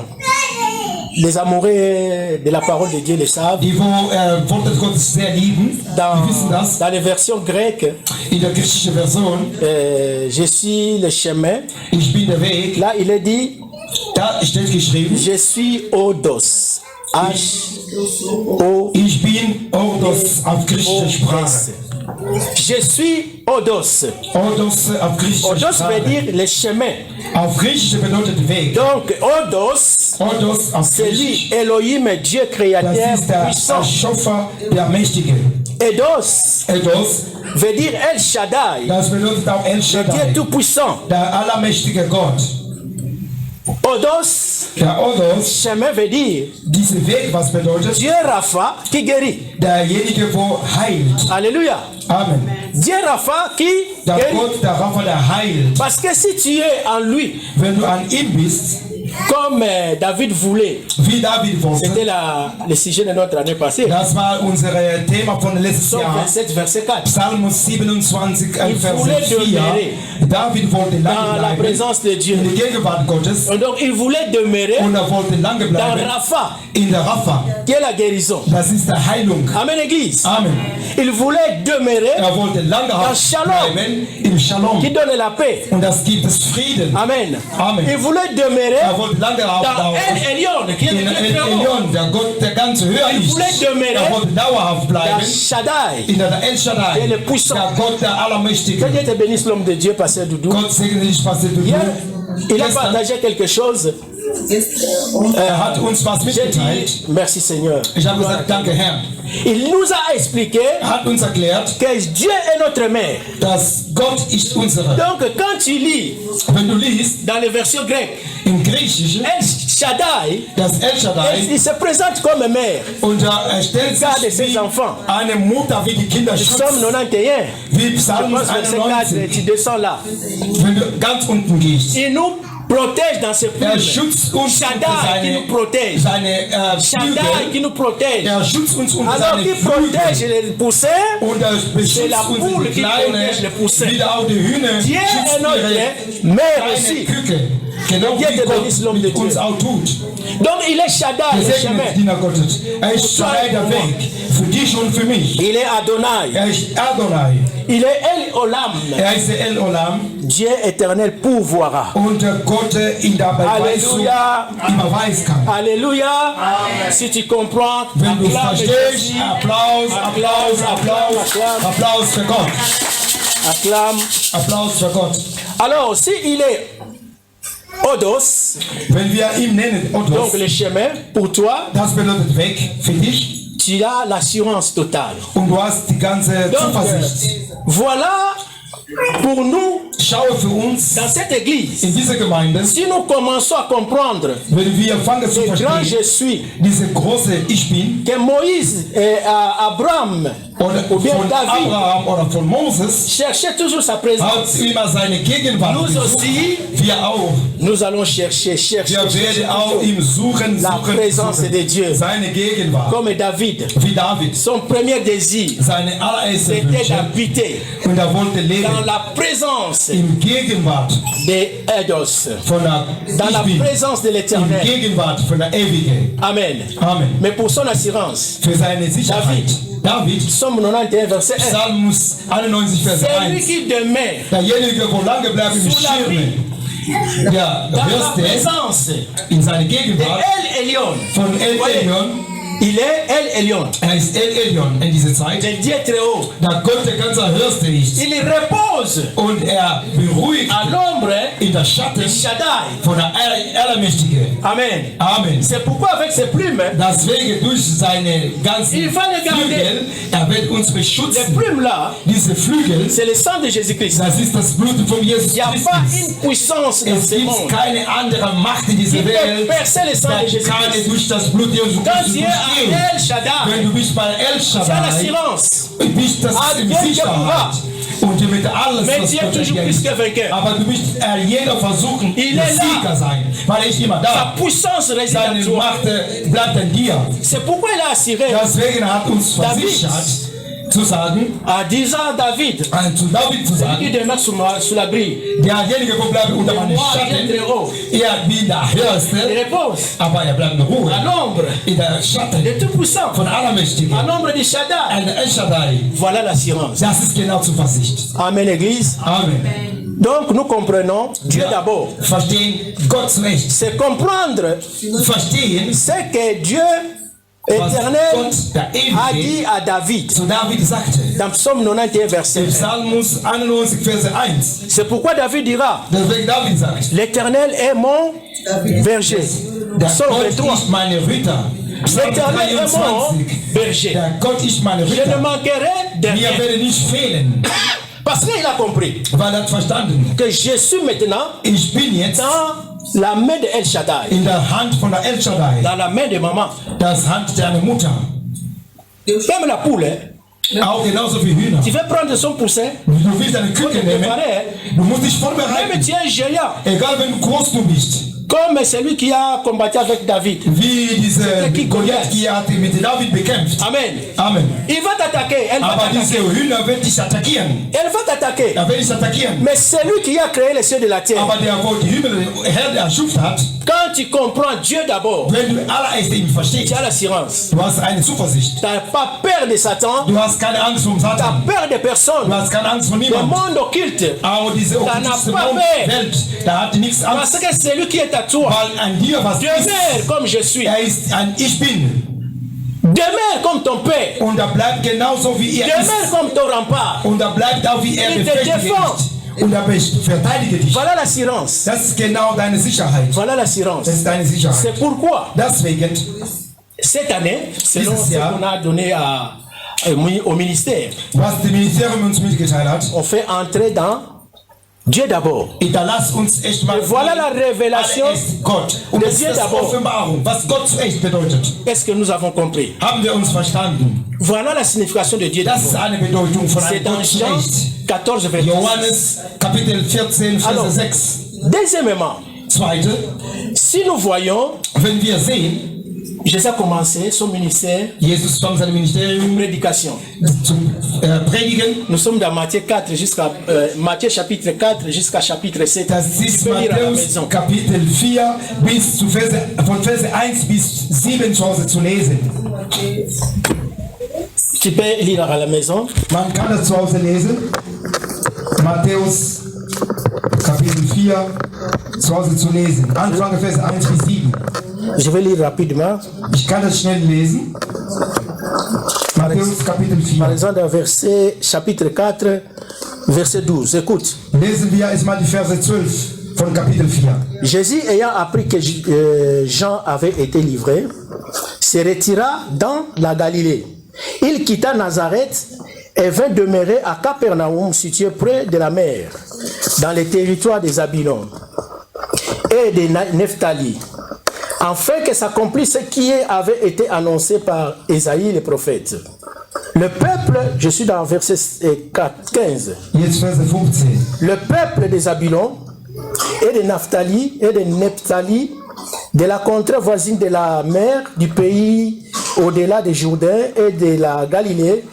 Speaker 1: les amoureux de la parole de Dieu le savent,
Speaker 2: die Worte Gottes sehr lieben, die wissen das.
Speaker 1: dans les versions grecques,
Speaker 2: In der griechischen Version,
Speaker 1: je suis le chemin.
Speaker 2: ich bin der Weg,
Speaker 1: Là, il est dit,
Speaker 2: da steht geschrieben,
Speaker 1: je suis Odos. H-O-D-O-S.
Speaker 2: ich bin Ordos auf griechischer Sprache.
Speaker 1: Je suis Odos.
Speaker 2: Ordos auf griechischer
Speaker 1: Odos veut
Speaker 2: Sprache.
Speaker 1: dire le chemin.
Speaker 2: Auf griechisch bedeutet Weg.
Speaker 1: Donc, Odos,
Speaker 2: Ordos auf
Speaker 1: c'est
Speaker 2: griechisch,
Speaker 1: lui, Elohim, Dieu
Speaker 2: das
Speaker 1: créateur
Speaker 2: ist der
Speaker 1: puissant.
Speaker 2: Schöpfer, der Mächtige.
Speaker 1: Edos
Speaker 2: Eidos,
Speaker 1: veut dire El Shaddai,
Speaker 2: das bedeutet auch El
Speaker 1: le Dieu
Speaker 2: Shaddai,
Speaker 1: tout-puissant.
Speaker 2: der allermächtige Gott.
Speaker 1: Odos,
Speaker 2: Der Ordos,
Speaker 1: chemin veut dire
Speaker 2: dieser Weg, was bedeutet?
Speaker 1: Dieu Rapha qui guérit.
Speaker 2: Derjenige, wo heilt.
Speaker 1: Alléluia.
Speaker 2: Amen.
Speaker 1: Dieu Rapha qui
Speaker 2: Der
Speaker 1: guérit.
Speaker 2: Gott, der Rapha, der heilt.
Speaker 1: Parce que si tu es en lui,
Speaker 2: Wenn du an ihm bist,
Speaker 1: comme David voulait,
Speaker 2: wie David wollte,
Speaker 1: c'était le sujet de notre année passée,
Speaker 2: das war unser Thema von letztes
Speaker 1: Psaume
Speaker 2: Jahr.
Speaker 1: 27, verset 4.
Speaker 2: Psalm 27,
Speaker 1: Il
Speaker 2: Vers
Speaker 1: voulait
Speaker 2: 4.
Speaker 1: demeurer
Speaker 2: David wollte
Speaker 1: dans
Speaker 2: lange
Speaker 1: la
Speaker 2: bleiben
Speaker 1: présence de Dieu.
Speaker 2: in der Gegenwart Gottes
Speaker 1: Et donc il voulait demeurer
Speaker 2: und er wollte lange
Speaker 1: dans
Speaker 2: bleiben
Speaker 1: Rapha,
Speaker 2: in der Rapha.
Speaker 1: qui est la guérison.
Speaker 2: Das ist der Heilung.
Speaker 1: Amen, Église.
Speaker 2: Amen.
Speaker 1: Il voulait demeurer,
Speaker 2: Er wollte lange
Speaker 1: Shalom.
Speaker 2: bleiben im Shalom.
Speaker 1: qui donne la paix.
Speaker 2: Und das gibt es Frieden.
Speaker 1: Amen.
Speaker 2: Amen.
Speaker 1: Il voulait demeurer
Speaker 2: Er wollte lange
Speaker 1: dans El Elyon, qui est
Speaker 2: in
Speaker 1: le Dieu très haut.
Speaker 2: Elion, der Gott, der ganze höher
Speaker 1: Il
Speaker 2: ist.
Speaker 1: voulait demeurer
Speaker 2: Er wollte dauerhaft
Speaker 1: dans
Speaker 2: bleiben
Speaker 1: Shaddai.
Speaker 2: in der El Shaddai,
Speaker 1: Der le puissant.
Speaker 2: der Gott, der
Speaker 1: Que
Speaker 2: Allermächtige.
Speaker 1: Dieu te bénisse, l'homme de Dieu, Pasteur Doudou.
Speaker 2: Gott segne dich, Pastor Dudu.
Speaker 1: Hier, il a
Speaker 2: Gestern,
Speaker 1: partagé quelque chose.
Speaker 2: hat uns was
Speaker 1: J'ai
Speaker 2: mitgeteilt.
Speaker 1: dit, merci Seigneur.
Speaker 2: Ich habe gesagt, danke Herr.
Speaker 1: Il nous a expliqué
Speaker 2: Er hat uns erklärt,
Speaker 1: que Dieu est notre mère.
Speaker 2: dass Gott ist unsere.
Speaker 1: Donc quand tu lis
Speaker 2: Wenn du liest,
Speaker 1: dans les versions grecques,
Speaker 2: im Griechischen,
Speaker 1: El Shaddai,
Speaker 2: das El Shaddai,
Speaker 1: il se présente comme mère.
Speaker 2: und er stellt
Speaker 1: Garde
Speaker 2: sich
Speaker 1: ses
Speaker 2: wie
Speaker 1: enfants.
Speaker 2: eine Mutter, wie die Kinder
Speaker 1: Psaume
Speaker 2: schützt.
Speaker 1: 91,
Speaker 2: Wie
Speaker 1: je
Speaker 2: Psalm
Speaker 1: pense verset 4,
Speaker 2: 91.
Speaker 1: tu descends là.
Speaker 2: Wenn du ganz unten gehst.
Speaker 1: Il nous protège dans ses
Speaker 2: Er
Speaker 1: plumes.
Speaker 2: schützt uns unter
Speaker 1: Shaddai qui nous protège.
Speaker 2: seine
Speaker 1: Shaddai
Speaker 2: Flügel.
Speaker 1: qui nous protège.
Speaker 2: Er schützt uns unter
Speaker 1: Alors
Speaker 2: seine
Speaker 1: qui
Speaker 2: Flügel.
Speaker 1: protège les poussins,
Speaker 2: Und er
Speaker 1: C'est
Speaker 2: beschützt
Speaker 1: la
Speaker 2: unsere
Speaker 1: poule qui
Speaker 2: kleine,
Speaker 1: protège les poussins.
Speaker 2: wieder auch die Hühner,
Speaker 1: Dieu est
Speaker 2: schützt
Speaker 1: notre
Speaker 2: ihre
Speaker 1: mère
Speaker 2: kleine
Speaker 1: aussi.
Speaker 2: Küke. Genau
Speaker 1: Dieu
Speaker 2: wie
Speaker 1: te bénisse,
Speaker 2: Gott
Speaker 1: l'homme de
Speaker 2: mit
Speaker 1: Dieu.
Speaker 2: uns auch tut.
Speaker 1: Donc il est Shaddai, le
Speaker 2: Gesegnet
Speaker 1: chemin.
Speaker 2: Diener Gottes. Er ist Shaddai der Weg. Für dich und für mich.
Speaker 1: Il est Adonai.
Speaker 2: Er ist Adonai.
Speaker 1: Il est El Olam.
Speaker 2: Er ist der El Olam.
Speaker 1: Dieu éternel pourvoira.
Speaker 2: Und der Gott in der Beweisung
Speaker 1: Alléluia.
Speaker 2: überweisen kann.
Speaker 1: Alléluia. Si tu comprends,
Speaker 2: Wenn du
Speaker 1: acclame
Speaker 2: verstehst,
Speaker 1: Jésus.
Speaker 2: Applaus, Applaus, Applaus, Applaus für Gott.
Speaker 1: Acclame.
Speaker 2: Applaus für Gott.
Speaker 1: Alors, si il est Odos,
Speaker 2: Wenn wir ihn nennen,
Speaker 1: donc
Speaker 2: Odos,
Speaker 1: le chemin, pour toi,
Speaker 2: das bedeutet Weg für dich
Speaker 1: tu as l'assurance totale.
Speaker 2: und du hast die ganze
Speaker 1: Donc,
Speaker 2: Zuversicht.
Speaker 1: voilà pour nous,
Speaker 2: Schaue für uns
Speaker 1: dans cette église,
Speaker 2: in dieser Gemeinde,
Speaker 1: si nous commençons à comprendre
Speaker 2: wenn wir fangen zu
Speaker 1: le grand
Speaker 2: verstehen,
Speaker 1: je suis,
Speaker 2: diese große Ich Bin,
Speaker 1: que Moïse et Abraham
Speaker 2: oder
Speaker 1: ou bien
Speaker 2: von
Speaker 1: David
Speaker 2: Abraham oder von Moses,
Speaker 1: cherchaient toujours sa
Speaker 2: hat
Speaker 1: présence.
Speaker 2: immer seine Gegenwart
Speaker 1: Nous
Speaker 2: gesucht.
Speaker 1: aussi,
Speaker 2: Wir auch.
Speaker 1: nous allons chercher
Speaker 2: Wir werden auch ihm suchen,
Speaker 1: la présence de Dieu.
Speaker 2: seine Gegenwart.
Speaker 1: Comme David,
Speaker 2: Wie David.
Speaker 1: son premier désir,
Speaker 2: Seine allererste
Speaker 1: c'était
Speaker 2: Wünsche.
Speaker 1: d'habiter
Speaker 2: Und er wollte
Speaker 1: dans
Speaker 2: leben
Speaker 1: la présence
Speaker 2: in Gegenwart
Speaker 1: de Eidos,
Speaker 2: von der
Speaker 1: dans la
Speaker 2: Ich Bin.
Speaker 1: présence de
Speaker 2: In
Speaker 1: l'Éternel.
Speaker 2: Gegenwart von der Ewige.
Speaker 1: Amen.
Speaker 2: Amen.
Speaker 1: Mais pour son assurance,
Speaker 2: Für seine Sicherheit. David,
Speaker 1: Somme 91, verset 1.
Speaker 2: Psalmus 91, Vers
Speaker 1: Celui
Speaker 2: 1.
Speaker 1: qui demeure
Speaker 2: Derjenige, wo lange bleibt im
Speaker 1: Sous la
Speaker 2: Schirme, der
Speaker 1: dans la
Speaker 2: Hörste
Speaker 1: présence
Speaker 2: in seine
Speaker 1: de
Speaker 2: Gegenwart
Speaker 1: El Elyon,
Speaker 2: von El
Speaker 1: Voyez,
Speaker 2: Elyon.
Speaker 1: il est El Elyon,
Speaker 2: Er ist El Elyon in dieser Zeit,
Speaker 1: le Dieu très haut.
Speaker 2: da Gott der ganze Hörste ist.
Speaker 1: Il repose
Speaker 2: Und er beruhigt
Speaker 1: à l'ombre
Speaker 2: in der Schatten
Speaker 1: de Shaddai.
Speaker 2: von der Allermächtige.
Speaker 1: Amen.
Speaker 2: Amen.
Speaker 1: C'est pourquoi avec ses plumes,
Speaker 2: Deswegen durch seine ganzen
Speaker 1: Il va le garder.
Speaker 2: Flügel, er wird uns
Speaker 1: les
Speaker 2: beschützen.
Speaker 1: plumes là,
Speaker 2: Diese Flügel,
Speaker 1: c'est le sang de Jésus-Christ.
Speaker 2: das ist das Blut von Jesus
Speaker 1: Il n'y a pas
Speaker 2: Christus.
Speaker 1: une puissance dans
Speaker 2: Es
Speaker 1: ce
Speaker 2: gibt
Speaker 1: monde
Speaker 2: keine andere Macht in dieser
Speaker 1: qui peut
Speaker 2: Welt,
Speaker 1: percer le sang de
Speaker 2: die kann
Speaker 1: Jésus-Christ.
Speaker 2: durch das Blut Jesus
Speaker 1: Quand
Speaker 2: Christus
Speaker 1: tu es à
Speaker 2: durchgehen.
Speaker 1: El Shaddai,
Speaker 2: Wenn du bist bei El
Speaker 1: tu as
Speaker 2: Shaddai,
Speaker 1: l'assurance.
Speaker 2: bist das
Speaker 1: Ah,
Speaker 2: in
Speaker 1: Dieu te
Speaker 2: Sicherheit. Und mit alles,
Speaker 1: Mais
Speaker 2: was
Speaker 1: Dieu est
Speaker 2: Gott
Speaker 1: toujours
Speaker 2: dir
Speaker 1: plus
Speaker 2: ist.
Speaker 1: que vainqueur.
Speaker 2: Aber du bist jeder versuchen,
Speaker 1: Il
Speaker 2: der
Speaker 1: est là.
Speaker 2: Sieger sein, weil er ist immer
Speaker 1: Sa
Speaker 2: da.
Speaker 1: puissance réside en
Speaker 2: Seine
Speaker 1: toi.
Speaker 2: Macht bleibt an dir.
Speaker 1: C'est pourquoi il a assuré
Speaker 2: Deswegen hat uns
Speaker 1: David.
Speaker 2: versichert, zu sagen,
Speaker 1: en disant à David,
Speaker 2: zu David zu
Speaker 1: qui
Speaker 2: sagen,
Speaker 1: demeure sous l'abri,
Speaker 2: derjenige, wo bleibt unter meinem
Speaker 1: moi, Dieu
Speaker 2: Schatten,
Speaker 1: très haut,
Speaker 2: er wie der
Speaker 1: il
Speaker 2: Höchste,
Speaker 1: repose
Speaker 2: aber er bleibt in Ruhe.
Speaker 1: à l'ombre
Speaker 2: In der Schatten
Speaker 1: de Tout-Puissant,
Speaker 2: von Allermächtigen,
Speaker 1: à l'ombre de Shaddai.
Speaker 2: ein El Shaddai.
Speaker 1: Voilà l'assurance.
Speaker 2: Das ist genau Zuversicht.
Speaker 1: Amen, Église.
Speaker 2: Amen.
Speaker 1: Donc nous comprenons Dieu d'abord.
Speaker 2: Verstehen Gott zurecht.
Speaker 1: C'est comprendre
Speaker 2: Verstehen,
Speaker 1: ce que Dieu
Speaker 2: was
Speaker 1: éternel
Speaker 2: Gott, der
Speaker 1: a dit
Speaker 2: Ewige,
Speaker 1: à David
Speaker 2: zu David sagte.
Speaker 1: dans Psaume 91, verset
Speaker 2: Im
Speaker 1: 1.
Speaker 2: Psalmus 91, Verse 1.
Speaker 1: C'est pourquoi David dira,
Speaker 2: Deswegen David sagt,
Speaker 1: l'Éternel est mon berger.
Speaker 2: der
Speaker 1: Psaume
Speaker 2: Gott
Speaker 1: 23.
Speaker 2: ist meine Ritter. Psalm
Speaker 1: L'Éternel est mon
Speaker 2: 23.
Speaker 1: berger.
Speaker 2: Der Gott ist meine
Speaker 1: Je ne
Speaker 2: Ritter.
Speaker 1: manquerai de
Speaker 2: Mir
Speaker 1: rien.
Speaker 2: werde nicht fehlen,
Speaker 1: Parce qu'il a compris
Speaker 2: weil er hat verstanden.
Speaker 1: que je suis maintenant
Speaker 2: Ich bin jetzt
Speaker 1: dans la main de El Shaddai,
Speaker 2: in der Hand von der El Shaddai,
Speaker 1: dans la main de maman.
Speaker 2: das Hand deiner Mutter.
Speaker 1: Comme la poule, hein.
Speaker 2: Auch genauso wie Hühner.
Speaker 1: Tu veux prendre son poussin,
Speaker 2: Du willst eine Küche nehmen, du musst dich
Speaker 1: même
Speaker 2: vorbereiten.
Speaker 1: tu es un géant,
Speaker 2: Egal, wenn groß du bist.
Speaker 1: comme celui qui a combattu avec David.
Speaker 2: Wie diese
Speaker 1: Qui
Speaker 2: Goliath, die hat mit David bekämpft.
Speaker 1: Amen.
Speaker 2: Amen.
Speaker 1: Il va t'attaquer, elle va
Speaker 2: Aber diese
Speaker 1: t'attaquer.
Speaker 2: Hühner wird dich attackieren.
Speaker 1: Elle va t'attaquer.
Speaker 2: Er wird dich attackieren.
Speaker 1: Mais celui qui a créé les cieux de la terre,
Speaker 2: Aber der, wo die Himmel Herr erschaffen hat,
Speaker 1: quand tu comprends Dieu d'abord,
Speaker 2: wenn du allererst ihn
Speaker 1: tu
Speaker 2: verstehst,
Speaker 1: as l'assurance.
Speaker 2: du hast eine Zuversicht.
Speaker 1: Tu n'as pas peur de Satan,
Speaker 2: Du hast keine Angst vor
Speaker 1: tu as
Speaker 2: Satan.
Speaker 1: peur de
Speaker 2: Du
Speaker 1: personne.
Speaker 2: hast keine Angst vor
Speaker 1: Le
Speaker 2: niemandem.
Speaker 1: monde occulte,
Speaker 2: Aber diese okkultiste
Speaker 1: pas peur.
Speaker 2: Welt, da hat nichts
Speaker 1: parce
Speaker 2: Angst,
Speaker 1: que celui qui est à toi
Speaker 2: weil an dir was
Speaker 1: demeure
Speaker 2: ist.
Speaker 1: comme je suis,
Speaker 2: Er ist ein Ich Bin.
Speaker 1: demeure comme ton père,
Speaker 2: Und er bleibt genauso wie er
Speaker 1: demeure
Speaker 2: ist.
Speaker 1: comme ton rempart.
Speaker 2: Und er bleibt auch wie er
Speaker 1: Il te
Speaker 2: befestigt
Speaker 1: défend.
Speaker 2: ist. Und er verteidigt dich.
Speaker 1: Voilà l'assurance.
Speaker 2: Das ist genau deine Sicherheit.
Speaker 1: Voilà l'assurance.
Speaker 2: Das ist deine Sicherheit.
Speaker 1: C'est pourquoi
Speaker 2: Deswegen,
Speaker 1: cette année, selon
Speaker 2: Dieses
Speaker 1: ce
Speaker 2: Jahr.
Speaker 1: qu'on a donné au ministère,
Speaker 2: was das Ministerium uns mitgeteilt hat,
Speaker 1: on fait entrer dans Dieu d'abord.
Speaker 2: hinterlass uns echt mal
Speaker 1: Voilà la révélation
Speaker 2: allererst Gott. Und
Speaker 1: de
Speaker 2: das ist
Speaker 1: Dieu
Speaker 2: das
Speaker 1: d'abord.
Speaker 2: Offenbarung, was Gott zu echt bedeutet.
Speaker 1: Est-ce que nous avons compris?
Speaker 2: Haben wir uns verstanden?
Speaker 1: Voilà la signification de Dieu
Speaker 2: Das ist
Speaker 1: d'abord.
Speaker 2: eine Bedeutung von
Speaker 1: C'est
Speaker 2: einem
Speaker 1: dans
Speaker 2: Gott zu
Speaker 1: Jean
Speaker 2: echt.
Speaker 1: 14, verset 6.
Speaker 2: Johannes Kapitel 14,
Speaker 1: Alors,
Speaker 2: Vers 6.
Speaker 1: deuxièmement,
Speaker 2: Zweite,
Speaker 1: si nous voyons
Speaker 2: wenn wir sehen,
Speaker 1: Jésus a commencé son ministère
Speaker 2: Jesus fang sein
Speaker 1: de
Speaker 2: Ministerium
Speaker 1: prédication.
Speaker 2: zum Predigen.
Speaker 1: Nous sommes dans Matthieu 4 jusqu'à Matthieu chapitre 4 jusqu'à chapitre 7.
Speaker 2: Das
Speaker 1: Tu
Speaker 2: ist
Speaker 1: peux lire à la
Speaker 2: Matthäus
Speaker 1: maison.
Speaker 2: Kapitel 4 bis zu von Verse 1 bis 7 zu Hause zu lesen.
Speaker 1: Tu peux lire à la maison.
Speaker 2: Man kann das zu Hause lesen. Matthäus Kapitel 4 zu Hause zu lesen. Anfange Verse 1 bis 7.
Speaker 1: Je vais lire rapidement.
Speaker 2: Ich kann das schnell lesen. Matthäus Kapitel
Speaker 1: Par
Speaker 2: 4.
Speaker 1: exemple, dans verset chapitre 4, verset 12. Écoute.
Speaker 2: Lesen wir erstmal die Verse 12 von Kapitel 4.
Speaker 1: Jésus, ayant appris que Jean avait été livré, se retira dans la Galilée. Il quitta Nazareth et vint demeurer à Capernaum, situé près de la mer, dans les territoires des Zabulon et des Nephtali, afin que s'accomplisse ce qui avait été annoncé par Ésaïe le prophète. Le peuple, je suis dans verset 15,
Speaker 2: Jetzt Verse 15.
Speaker 1: le peuple des Zabulon et de Naphtali et de Nephtali, de la contrée voisine de la mer, du pays au-delà des Jourdain et de la Galilée,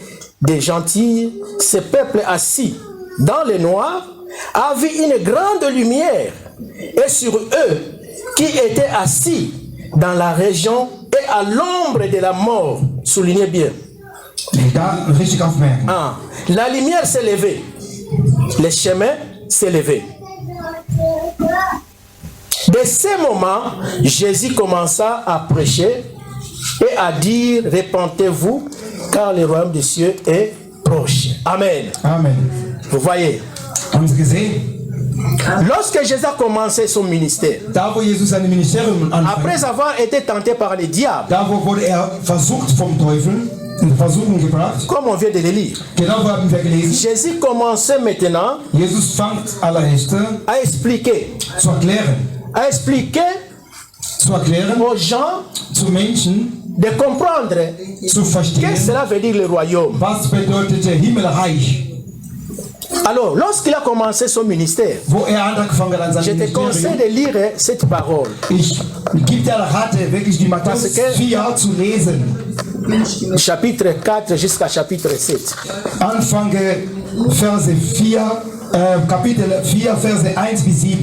Speaker 1: des gentils, ce peuple assis dans le noir a vu une grande lumière, et sur eux qui étaient assis dans la région et à l'ombre de la mort, soulignez bien.
Speaker 2: Da richtig aufmerken.
Speaker 1: Ah, la lumière s'est levée, le chemin s'est levé. De ce moment, Jésus commença à prêcher et à dire: répentez-vous, car le royaume des cieux est proche. Amen.
Speaker 2: Amen.
Speaker 1: Vous voyez,
Speaker 2: Haben Sie gesehen?
Speaker 1: lorsque Jésus a commencé son ministère,
Speaker 2: Da wo Jesus sein Ministerium anfängt,
Speaker 1: après avoir été tenté par le diable,
Speaker 2: da wo wurde versucht vom Teufel, in Versuchung gebracht.
Speaker 1: comme on vient de le lire,
Speaker 2: Genau so haben wir gelesen.
Speaker 1: Jésus commençait maintenant
Speaker 2: Jesus fängt allererste
Speaker 1: à expliquer
Speaker 2: zu erklären
Speaker 1: aux gens
Speaker 2: zu Menschen,
Speaker 1: de comprendre
Speaker 2: zu
Speaker 1: ce que
Speaker 2: verstehen,
Speaker 1: cela veut dire le royaume.
Speaker 2: was bedeutet der Himmelreich.
Speaker 1: Alors, lorsqu'il a commencé son ministère,
Speaker 2: Wo angefangen hat an
Speaker 1: je
Speaker 2: seinem
Speaker 1: te conseille
Speaker 2: Ministerium.
Speaker 1: de lire cette parole.
Speaker 2: Ich gebe dir Rate, wirklich die Matthäus
Speaker 1: Parce que-
Speaker 2: 4 zu lesen.
Speaker 1: Chapitre 4 jusqu'à chapitre 7.
Speaker 2: Anfange Verse 4, Kapitel 4, Verse 1 bis 7.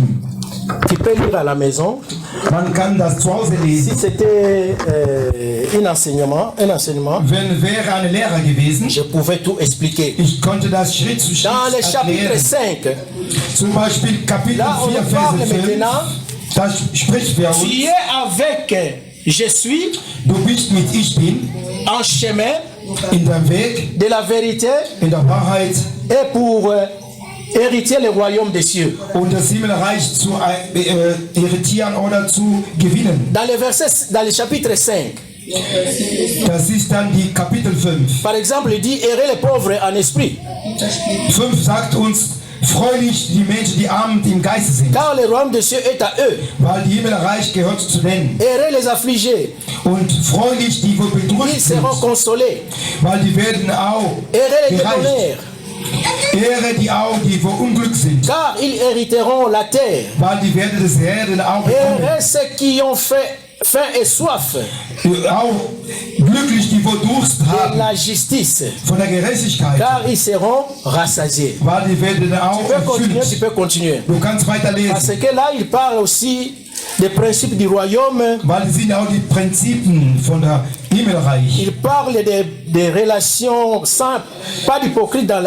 Speaker 1: Tu peux lire à la maison.
Speaker 2: Man kann das zu Hause
Speaker 1: Si
Speaker 2: lesen.
Speaker 1: c'était un enseignement,
Speaker 2: Wenn wäre eine Lehrer gewesen,
Speaker 1: je pouvais tout expliquer.
Speaker 2: ich konnte das Schritt zu Schritt
Speaker 1: Dans le chapitre
Speaker 2: erklären.
Speaker 1: 5,
Speaker 2: Zum Beispiel Kapitel
Speaker 1: Là, on
Speaker 2: 4,
Speaker 1: nous parle
Speaker 2: Verse 5.
Speaker 1: maintenant.
Speaker 2: Da spricht wer
Speaker 1: tu
Speaker 2: uns.
Speaker 1: es avec je suis
Speaker 2: Du bist mit Ich bin
Speaker 1: en chemin
Speaker 2: in dem Weg,
Speaker 1: de la vérité
Speaker 2: in der Wahrheit
Speaker 1: et pour hériter le royaume des cieux.
Speaker 2: und das Himmelreich zu irritieren oder zu gewinnen.
Speaker 1: Dans le chapitre 5,
Speaker 2: Das ist dann die Kapitel 5.
Speaker 1: par exemple, il dit errer les pauvres en esprit,
Speaker 2: 5 sagt uns, freulich die Menschen, die arm im Geiste sind,
Speaker 1: car le royaume des cieux est à eux.
Speaker 2: weil die Himmelreich gehört zu denen.
Speaker 1: Errer les affligés,
Speaker 2: Und freulich die, wo
Speaker 1: ils
Speaker 2: bedrückt sind,
Speaker 1: seront consolés.
Speaker 2: weil die werden auch
Speaker 1: Errer les
Speaker 2: gereicht.
Speaker 1: débonnaires,
Speaker 2: Ehre die auch, die wo Unglück sind,
Speaker 1: car ils hériteront la terre.
Speaker 2: weil die werden des Herrn auch bekommen.
Speaker 1: Errer ceux qui ont faim et soif
Speaker 2: Auch glücklich die wo Durst
Speaker 1: de
Speaker 2: haben
Speaker 1: la justice,
Speaker 2: von der Gerechtigkeit,
Speaker 1: car ils seront rassasiés.
Speaker 2: weil die werden auch
Speaker 1: Tu peux continuer, tu
Speaker 2: erfüllt.
Speaker 1: peux continuer.
Speaker 2: Du kannst
Speaker 1: Parce
Speaker 2: weiterlesen,
Speaker 1: que là, il parle aussi des principes du royaume.
Speaker 2: weil die sind auch die Prinzipien von der Himmelreich.
Speaker 1: Il parle des relations sans, pas d'hypocrite dans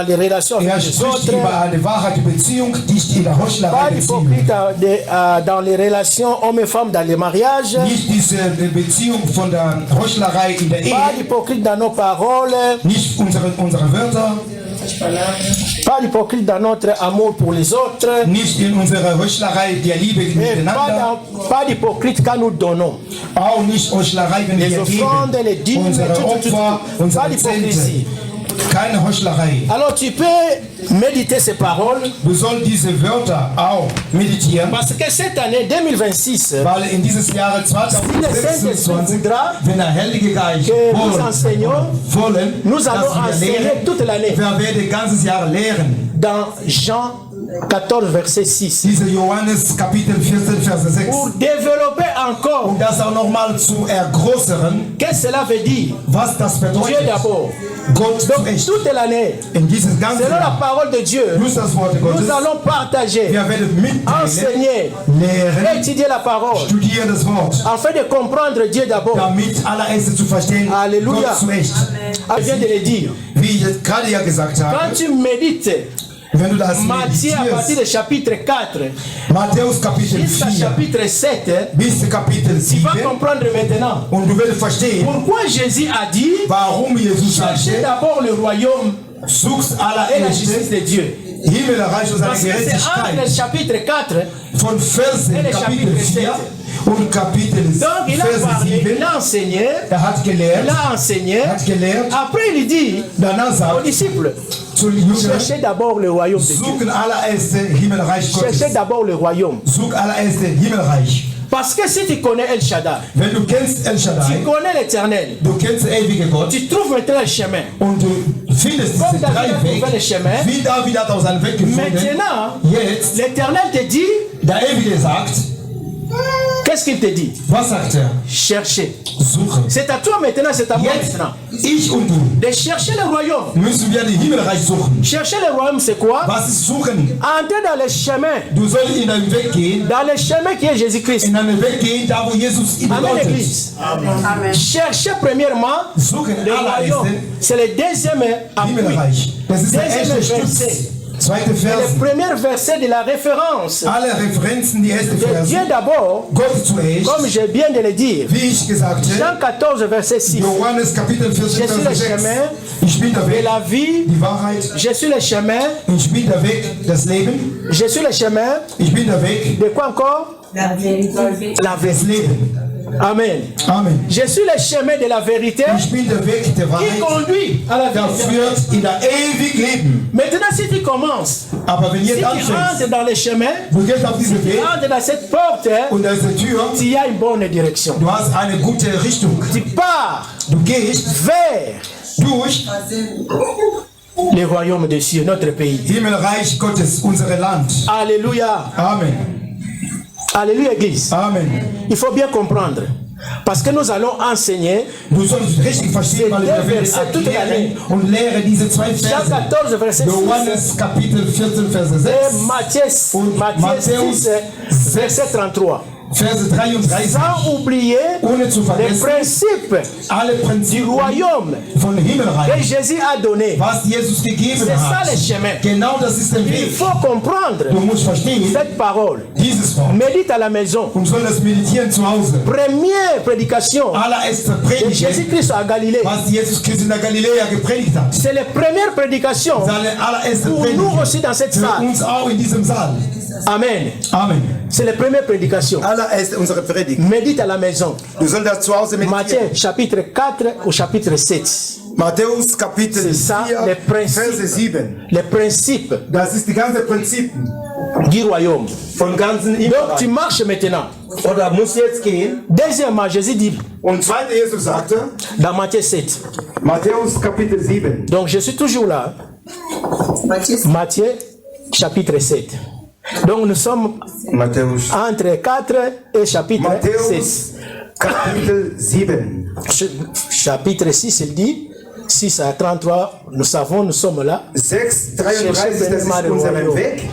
Speaker 1: les relations avec les
Speaker 2: Spricht
Speaker 1: autres,
Speaker 2: über eine Wahrheit, die Beziehung, nicht in der
Speaker 1: pas
Speaker 2: Heuchlerei Beziehung.
Speaker 1: d'hypocrite dans les relations hommes et femmes dans les mariages,
Speaker 2: Nicht diese Beziehung von der Heuchlerei in der
Speaker 1: pas
Speaker 2: Ehe,
Speaker 1: d'hypocrite dans nos paroles,
Speaker 2: nicht unsere Wörter,
Speaker 1: pas d'hypocrite dans notre amour pour les autres,
Speaker 2: nicht in unserer Heuchlerei der Liebe
Speaker 1: et
Speaker 2: miteinander,
Speaker 1: pas d'hypocrite quand nous donnons.
Speaker 2: auch nicht Heuchlerei, wenn
Speaker 1: Les
Speaker 2: wir
Speaker 1: offrandes, les
Speaker 2: geben,
Speaker 1: dîmes,
Speaker 2: unsere Opfer,
Speaker 1: pas
Speaker 2: unsere
Speaker 1: d'hypocrisie.
Speaker 2: Zehnte, keine Heuchlerei.
Speaker 1: Alors tu peux méditer ces paroles,
Speaker 2: Du sollst diese Wörter auch meditieren,
Speaker 1: parce que cette année 2026,
Speaker 2: weil in dieses Jahre
Speaker 1: le Saint-Esprit
Speaker 2: 2026,
Speaker 1: voudra
Speaker 2: wenn der Heilige Geist
Speaker 1: que nous enseignons,
Speaker 2: wollen,
Speaker 1: nous allons
Speaker 2: dass wir
Speaker 1: enseigner
Speaker 2: lehren,
Speaker 1: toute l'année
Speaker 2: wir werden ganzes Jahr lehren.
Speaker 1: dans Jean 14, verset 6.
Speaker 2: Diese Johannes Kapitel 14, Vers 6.
Speaker 1: Pour développer encore,
Speaker 2: Um das auch nochmal zu ergrößern,
Speaker 1: qu'est-ce que cela veut dire?
Speaker 2: was das
Speaker 1: Dieu
Speaker 2: bedeutet.
Speaker 1: d'abord.
Speaker 2: Gott
Speaker 1: Donc,
Speaker 2: zuerst.
Speaker 1: toute l'année,
Speaker 2: In dieses ganze
Speaker 1: selon la
Speaker 2: Jahr,
Speaker 1: parole de Dieu,
Speaker 2: plus das Wort
Speaker 1: nous
Speaker 2: Gottes,
Speaker 1: allons partager,
Speaker 2: wir werden mitteilen,
Speaker 1: enseigner,
Speaker 2: lehren,
Speaker 1: étudier la parole,
Speaker 2: studieren das Wort,
Speaker 1: afin de comprendre Dieu d'abord.
Speaker 2: damit allererstes zu verstehen,
Speaker 1: Alléluia.
Speaker 2: Gott zuerst.
Speaker 1: Je viens de le dire.
Speaker 2: Wie ich jetzt gerade ja gesagt
Speaker 1: Quand
Speaker 2: habe,
Speaker 1: tu médites
Speaker 2: wenn du das
Speaker 1: Matthieu à partir
Speaker 2: meditierst,
Speaker 1: du chapitre 4
Speaker 2: Matthäus Kapitel
Speaker 1: jusqu'à
Speaker 2: 4
Speaker 1: chapitre 7,
Speaker 2: bis Kapitel
Speaker 1: tu vas
Speaker 2: 7,
Speaker 1: comprendre maintenant
Speaker 2: und du wirst verstehen,
Speaker 1: pourquoi Jésus a dit
Speaker 2: warum Jesus
Speaker 1: cherchez
Speaker 2: sagte,
Speaker 1: d'abord le royaume
Speaker 2: suchst
Speaker 1: et la justice
Speaker 2: allererst
Speaker 1: de Dieu.
Speaker 2: Himmelreich und seine
Speaker 1: Parce que c'est entre le
Speaker 2: Gerechtigkeit.
Speaker 1: chapitre 4,
Speaker 2: Von Versen
Speaker 1: Et le
Speaker 2: Kapitel
Speaker 1: chapitre
Speaker 2: 4 und Kapitel
Speaker 1: donc il a
Speaker 2: Verse
Speaker 1: parlé,
Speaker 2: 7,
Speaker 1: il a enseigné,
Speaker 2: hat gelehrt,
Speaker 1: il a enseigné.
Speaker 2: hat gelehrt,
Speaker 1: Après il dit
Speaker 2: danach
Speaker 1: aux
Speaker 2: sagt,
Speaker 1: disciples,
Speaker 2: zu Jüngern,
Speaker 1: cherchez d'abord le royaume de Dieu.
Speaker 2: suchen allererst Himmelreich
Speaker 1: Cherchez
Speaker 2: Gottes.
Speaker 1: d'abord le royaume.
Speaker 2: Such allererst Himmelreich.
Speaker 1: Parce que si tu connais El Shaddai,
Speaker 2: Wenn du kennst El
Speaker 1: tu
Speaker 2: Shaddai,
Speaker 1: connais l'éternel,
Speaker 2: du kennst den ewigen Gott
Speaker 1: tu trouves maintenant le chemin.
Speaker 2: und du findest
Speaker 1: Comme
Speaker 2: diese
Speaker 1: David a
Speaker 2: drei
Speaker 1: trouvé le
Speaker 2: Wege,
Speaker 1: chemin,
Speaker 2: wie David hat auf seinen Weg gefunden.
Speaker 1: maintenant,
Speaker 2: Jetzt,
Speaker 1: l'éternel te dit,
Speaker 2: der Ewige sagt,
Speaker 1: qu'est-ce qu'il te dit?
Speaker 2: was sagt er?
Speaker 1: Cherchez.
Speaker 2: Suche.
Speaker 1: C'est à toi maintenant, c'est à moi
Speaker 2: Jetzt,
Speaker 1: maintenant.
Speaker 2: ich und du,
Speaker 1: De chercher le royaume.
Speaker 2: müssen wir den Himmelreich suchen.
Speaker 1: Chercher le royaume, c'est quoi?
Speaker 2: Was ist suchen?
Speaker 1: Entrer dans le chemin.
Speaker 2: Du sollst in deinen Weg gehen,
Speaker 1: Dans le chemin qui est Jésus-Christ.
Speaker 2: in einen Weg gehen, da wo Jesus ihn
Speaker 1: Amen,
Speaker 2: bedeutet.
Speaker 1: l'église. Chercher premièrement
Speaker 2: Suchen
Speaker 1: le royaume.
Speaker 2: allererst
Speaker 1: C'est le deuxième appui.
Speaker 2: Himmelreich. Das ist der
Speaker 1: Deuxième
Speaker 2: erste
Speaker 1: verset.
Speaker 2: Stütz. Zweite
Speaker 1: Le
Speaker 2: Vers.
Speaker 1: premier verset de la référence
Speaker 2: Alle Referenzen, die erste
Speaker 1: de
Speaker 2: Verse.
Speaker 1: Dieu d'abord,
Speaker 2: Gott zuerst,
Speaker 1: comme je viens de le dire.
Speaker 2: wie ich gesagt
Speaker 1: Jean
Speaker 2: habe,
Speaker 1: 14, verset 6.
Speaker 2: Johannes Kapitel 14,
Speaker 1: Je suis le
Speaker 2: Vers 6.
Speaker 1: chemin
Speaker 2: Ich bin der
Speaker 1: de
Speaker 2: Weg,
Speaker 1: la vie.
Speaker 2: die Wahrheit.
Speaker 1: Je suis le chemin.
Speaker 2: Ich bin der Weg, das Leben.
Speaker 1: Je suis le chemin.
Speaker 2: Ich bin der Weg,
Speaker 1: De quoi encore? La
Speaker 2: das
Speaker 1: vérité.
Speaker 2: Leben.
Speaker 1: Amen.
Speaker 2: Amen.
Speaker 1: Je suis le chemin de la vérité
Speaker 2: Ich bin der Weg der
Speaker 1: qui
Speaker 2: Wahrheit,
Speaker 1: conduit à la
Speaker 2: der
Speaker 1: vérité.
Speaker 2: führt in der ewig Leben.
Speaker 1: Maintenant, si tu commences,
Speaker 2: Aber wenn
Speaker 1: si
Speaker 2: jetzt
Speaker 1: tu
Speaker 2: anfängst,
Speaker 1: entres dans le chemin,
Speaker 2: du gehst auf diese
Speaker 1: tu
Speaker 2: Weg
Speaker 1: entres dans cette porte,
Speaker 2: und da ist eine Tür,
Speaker 1: tu as une bonne direction.
Speaker 2: du hast eine gute Richtung.
Speaker 1: Tu pars
Speaker 2: Du gehst
Speaker 1: vers
Speaker 2: durch
Speaker 1: le royaume des cieux, notre pays.
Speaker 2: Himmelreich Gottes, unser Land.
Speaker 1: Alléluia.
Speaker 2: Amen.
Speaker 1: Alléluia, Église.
Speaker 2: Amen.
Speaker 1: Il faut bien comprendre. Parce que nous allons enseigner
Speaker 2: Du sollst richtig verstehen, weil wir werden
Speaker 1: toute l'année.
Speaker 2: erklären und lehre diese zwei
Speaker 1: Jean
Speaker 2: Verse.
Speaker 1: 14, verset 6.
Speaker 2: Johannes Kapitel 14, Vers 6.
Speaker 1: Et Matthieu
Speaker 2: Matthäus
Speaker 1: 6, verset 33.
Speaker 2: Verse 33.
Speaker 1: Sans oublier
Speaker 2: Ohne zu
Speaker 1: les
Speaker 2: vergessen,
Speaker 1: principes
Speaker 2: alle
Speaker 1: du
Speaker 2: Prinzipien
Speaker 1: royaume
Speaker 2: von
Speaker 1: que
Speaker 2: Himmelreich,
Speaker 1: Jésus a donné.
Speaker 2: was Jesus gegeben
Speaker 1: C'est ça
Speaker 2: hat.
Speaker 1: le chemin.
Speaker 2: Genau das ist der
Speaker 1: Il
Speaker 2: Weg.
Speaker 1: faut comprendre
Speaker 2: Du musst verstehen,
Speaker 1: cette parole.
Speaker 2: dieses Wort.
Speaker 1: Médite à la maison.
Speaker 2: Und soll das meditieren zu Hause.
Speaker 1: Première prédication
Speaker 2: Allererste
Speaker 1: de
Speaker 2: Predigt,
Speaker 1: Jésus-Christ à Galilée.
Speaker 2: was Jesus Christus in der Galiläa gepredigt hat.
Speaker 1: C'est la première prédication
Speaker 2: Seine allererste
Speaker 1: pour nous
Speaker 2: Predigt.
Speaker 1: aussi dans cette
Speaker 2: Für
Speaker 1: salle.
Speaker 2: uns auch in diesem Saal.
Speaker 1: Amen.
Speaker 2: Amen.
Speaker 1: C'est la première prédication.
Speaker 4: Allererst unsere Predigt.
Speaker 1: Médite à la maison.
Speaker 4: Du sollst das zu Hause
Speaker 1: Matthieu
Speaker 4: meditieren.
Speaker 1: chapitre 4 au chapitre 7.
Speaker 4: Matthäus Kapitel
Speaker 1: C'est ça, les
Speaker 4: 4,
Speaker 1: principes.
Speaker 4: Verse 7.
Speaker 1: Les principes
Speaker 4: Das ist die ganze Prinzip
Speaker 1: du royaume.
Speaker 4: von ganzen
Speaker 1: Donc tu
Speaker 4: Himmelreich.
Speaker 1: marches maintenant.
Speaker 4: Oder muss jetzt gehen.
Speaker 1: Deuxièmement, Jésus dit
Speaker 4: Und zweiter Jesus sagte,
Speaker 1: dans Matthieu 7.
Speaker 4: Matthäus Kapitel 7.
Speaker 1: Donc je suis toujours là. Matthieu chapitre 7. Donc nous sommes
Speaker 4: Matthäus
Speaker 1: entre 4 et chapitre
Speaker 4: Matthäus
Speaker 1: 6.
Speaker 4: Kapitel 7.
Speaker 1: Chapitre 6, il dit 6 à 33, nous savons, nous sommes là.
Speaker 4: 6, 33, das ist unser Weg.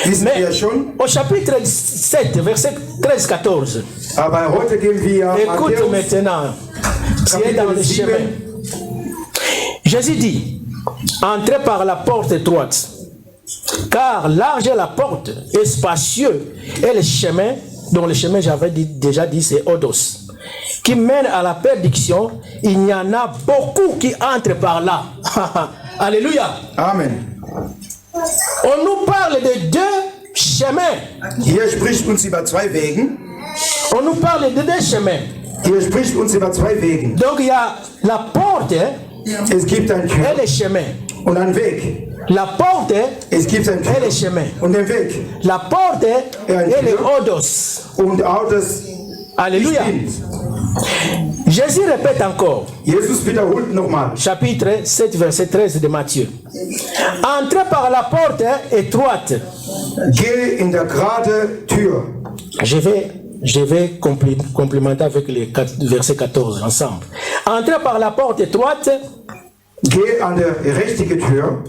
Speaker 4: Wissen
Speaker 1: Mais
Speaker 4: wir schon.
Speaker 1: au chapitre 7, verset 13-14,
Speaker 4: Aber heute gehen wir
Speaker 1: écoute
Speaker 4: Matthäus
Speaker 1: maintenant, tu es dans le chemin. Jésus dit, entrez par la porte étroite, car large est la porte et spacieux est le chemin, dont le chemin j'avais déjà dit c'est Odos, qui mène à la perdition. Il y en a beaucoup qui entrent par là. Alléluia.
Speaker 4: Amen.
Speaker 1: On nous parle de deux chemins.
Speaker 4: Hier spricht uns über zwei Wegen.
Speaker 1: On nous parle de deux chemins.
Speaker 4: Hier spricht uns über zwei Wegen.
Speaker 1: Donc il y a la porte
Speaker 4: Es gibt ein
Speaker 1: et
Speaker 4: Tür
Speaker 1: le chemin.
Speaker 4: und ein Weg.
Speaker 1: La porte
Speaker 4: Es gibt ein
Speaker 1: et
Speaker 4: Tür
Speaker 1: le chemin.
Speaker 4: und ein Weg.
Speaker 1: La porte et le Odos.
Speaker 4: Und auch das
Speaker 1: Alléluia.
Speaker 4: stimmt.
Speaker 1: Jésus répète encore,
Speaker 2: Jesus wiederholt nochmal.
Speaker 1: chapitre 7, verset 13 de Matthieu. Entrez par la porte étroite.
Speaker 2: Geh in der gerade Tür.
Speaker 1: Je vais complémenter avec le verset 14 ensemble. Entrez par la porte étroite,
Speaker 2: Geh an der richtige Tür.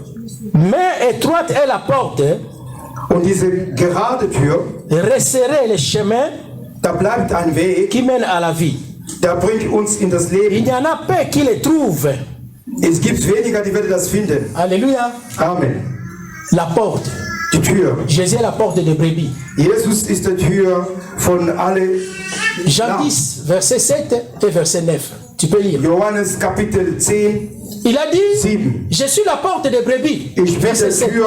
Speaker 1: mais étroite est la porte,
Speaker 2: Und diese gerade Tür,
Speaker 1: resserrez le chemin
Speaker 2: da bleibt ein Weg,
Speaker 1: qui mène à la vie.
Speaker 2: der bringt uns in das Leben.
Speaker 1: Il y en a peu qui le trouvent.
Speaker 2: Es gibt weniger, die werden das finden.
Speaker 1: Alléluia.
Speaker 2: Amen.
Speaker 1: La porte.
Speaker 2: Die Tür.
Speaker 1: Jésus est la porte des brebis.
Speaker 2: Jesus ist die Tür von alle.
Speaker 1: Jean 10, verset 7 et verset 9. Tu peux lire.
Speaker 2: Johannes Kapitel 10.
Speaker 1: Il a dit,
Speaker 2: 7.
Speaker 1: je suis la porte des brebis.
Speaker 2: Ich bin
Speaker 1: Verset
Speaker 2: die
Speaker 1: 7.
Speaker 2: Tür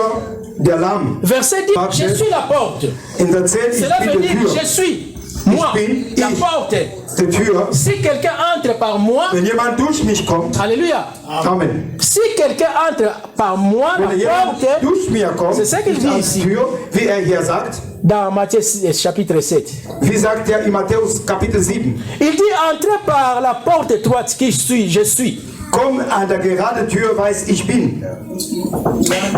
Speaker 2: der Lamm.
Speaker 1: Verset 10,
Speaker 2: Warte.
Speaker 1: je suis la porte.
Speaker 2: In der 10, ich
Speaker 1: Cela
Speaker 2: bin
Speaker 1: veut
Speaker 2: die
Speaker 1: dire,
Speaker 2: Tür.
Speaker 1: je suis, moi,
Speaker 2: bin
Speaker 1: la
Speaker 2: ich.
Speaker 1: porte.
Speaker 2: Die Tür.
Speaker 1: Si quelqu'un entre par moi,
Speaker 2: Wenn jemand durch mich kommt,
Speaker 1: alléluia.
Speaker 2: Amen.
Speaker 1: Si quelqu'un entre par moi,
Speaker 2: Wenn
Speaker 1: la
Speaker 2: jemand
Speaker 1: porte,
Speaker 2: durch mir kommt,
Speaker 1: C'est ça qu'il
Speaker 2: nicht
Speaker 1: dit
Speaker 2: als
Speaker 1: ici.
Speaker 2: Tür, wie er hier sagt,
Speaker 1: dans Matthieu chapitre 7,
Speaker 2: wie sagt er in Matthäus Kapitel 7,
Speaker 1: il dit, entrez par la porte étroite qui suis, je suis.
Speaker 2: komm an der gerade Tür, weiß ich bin.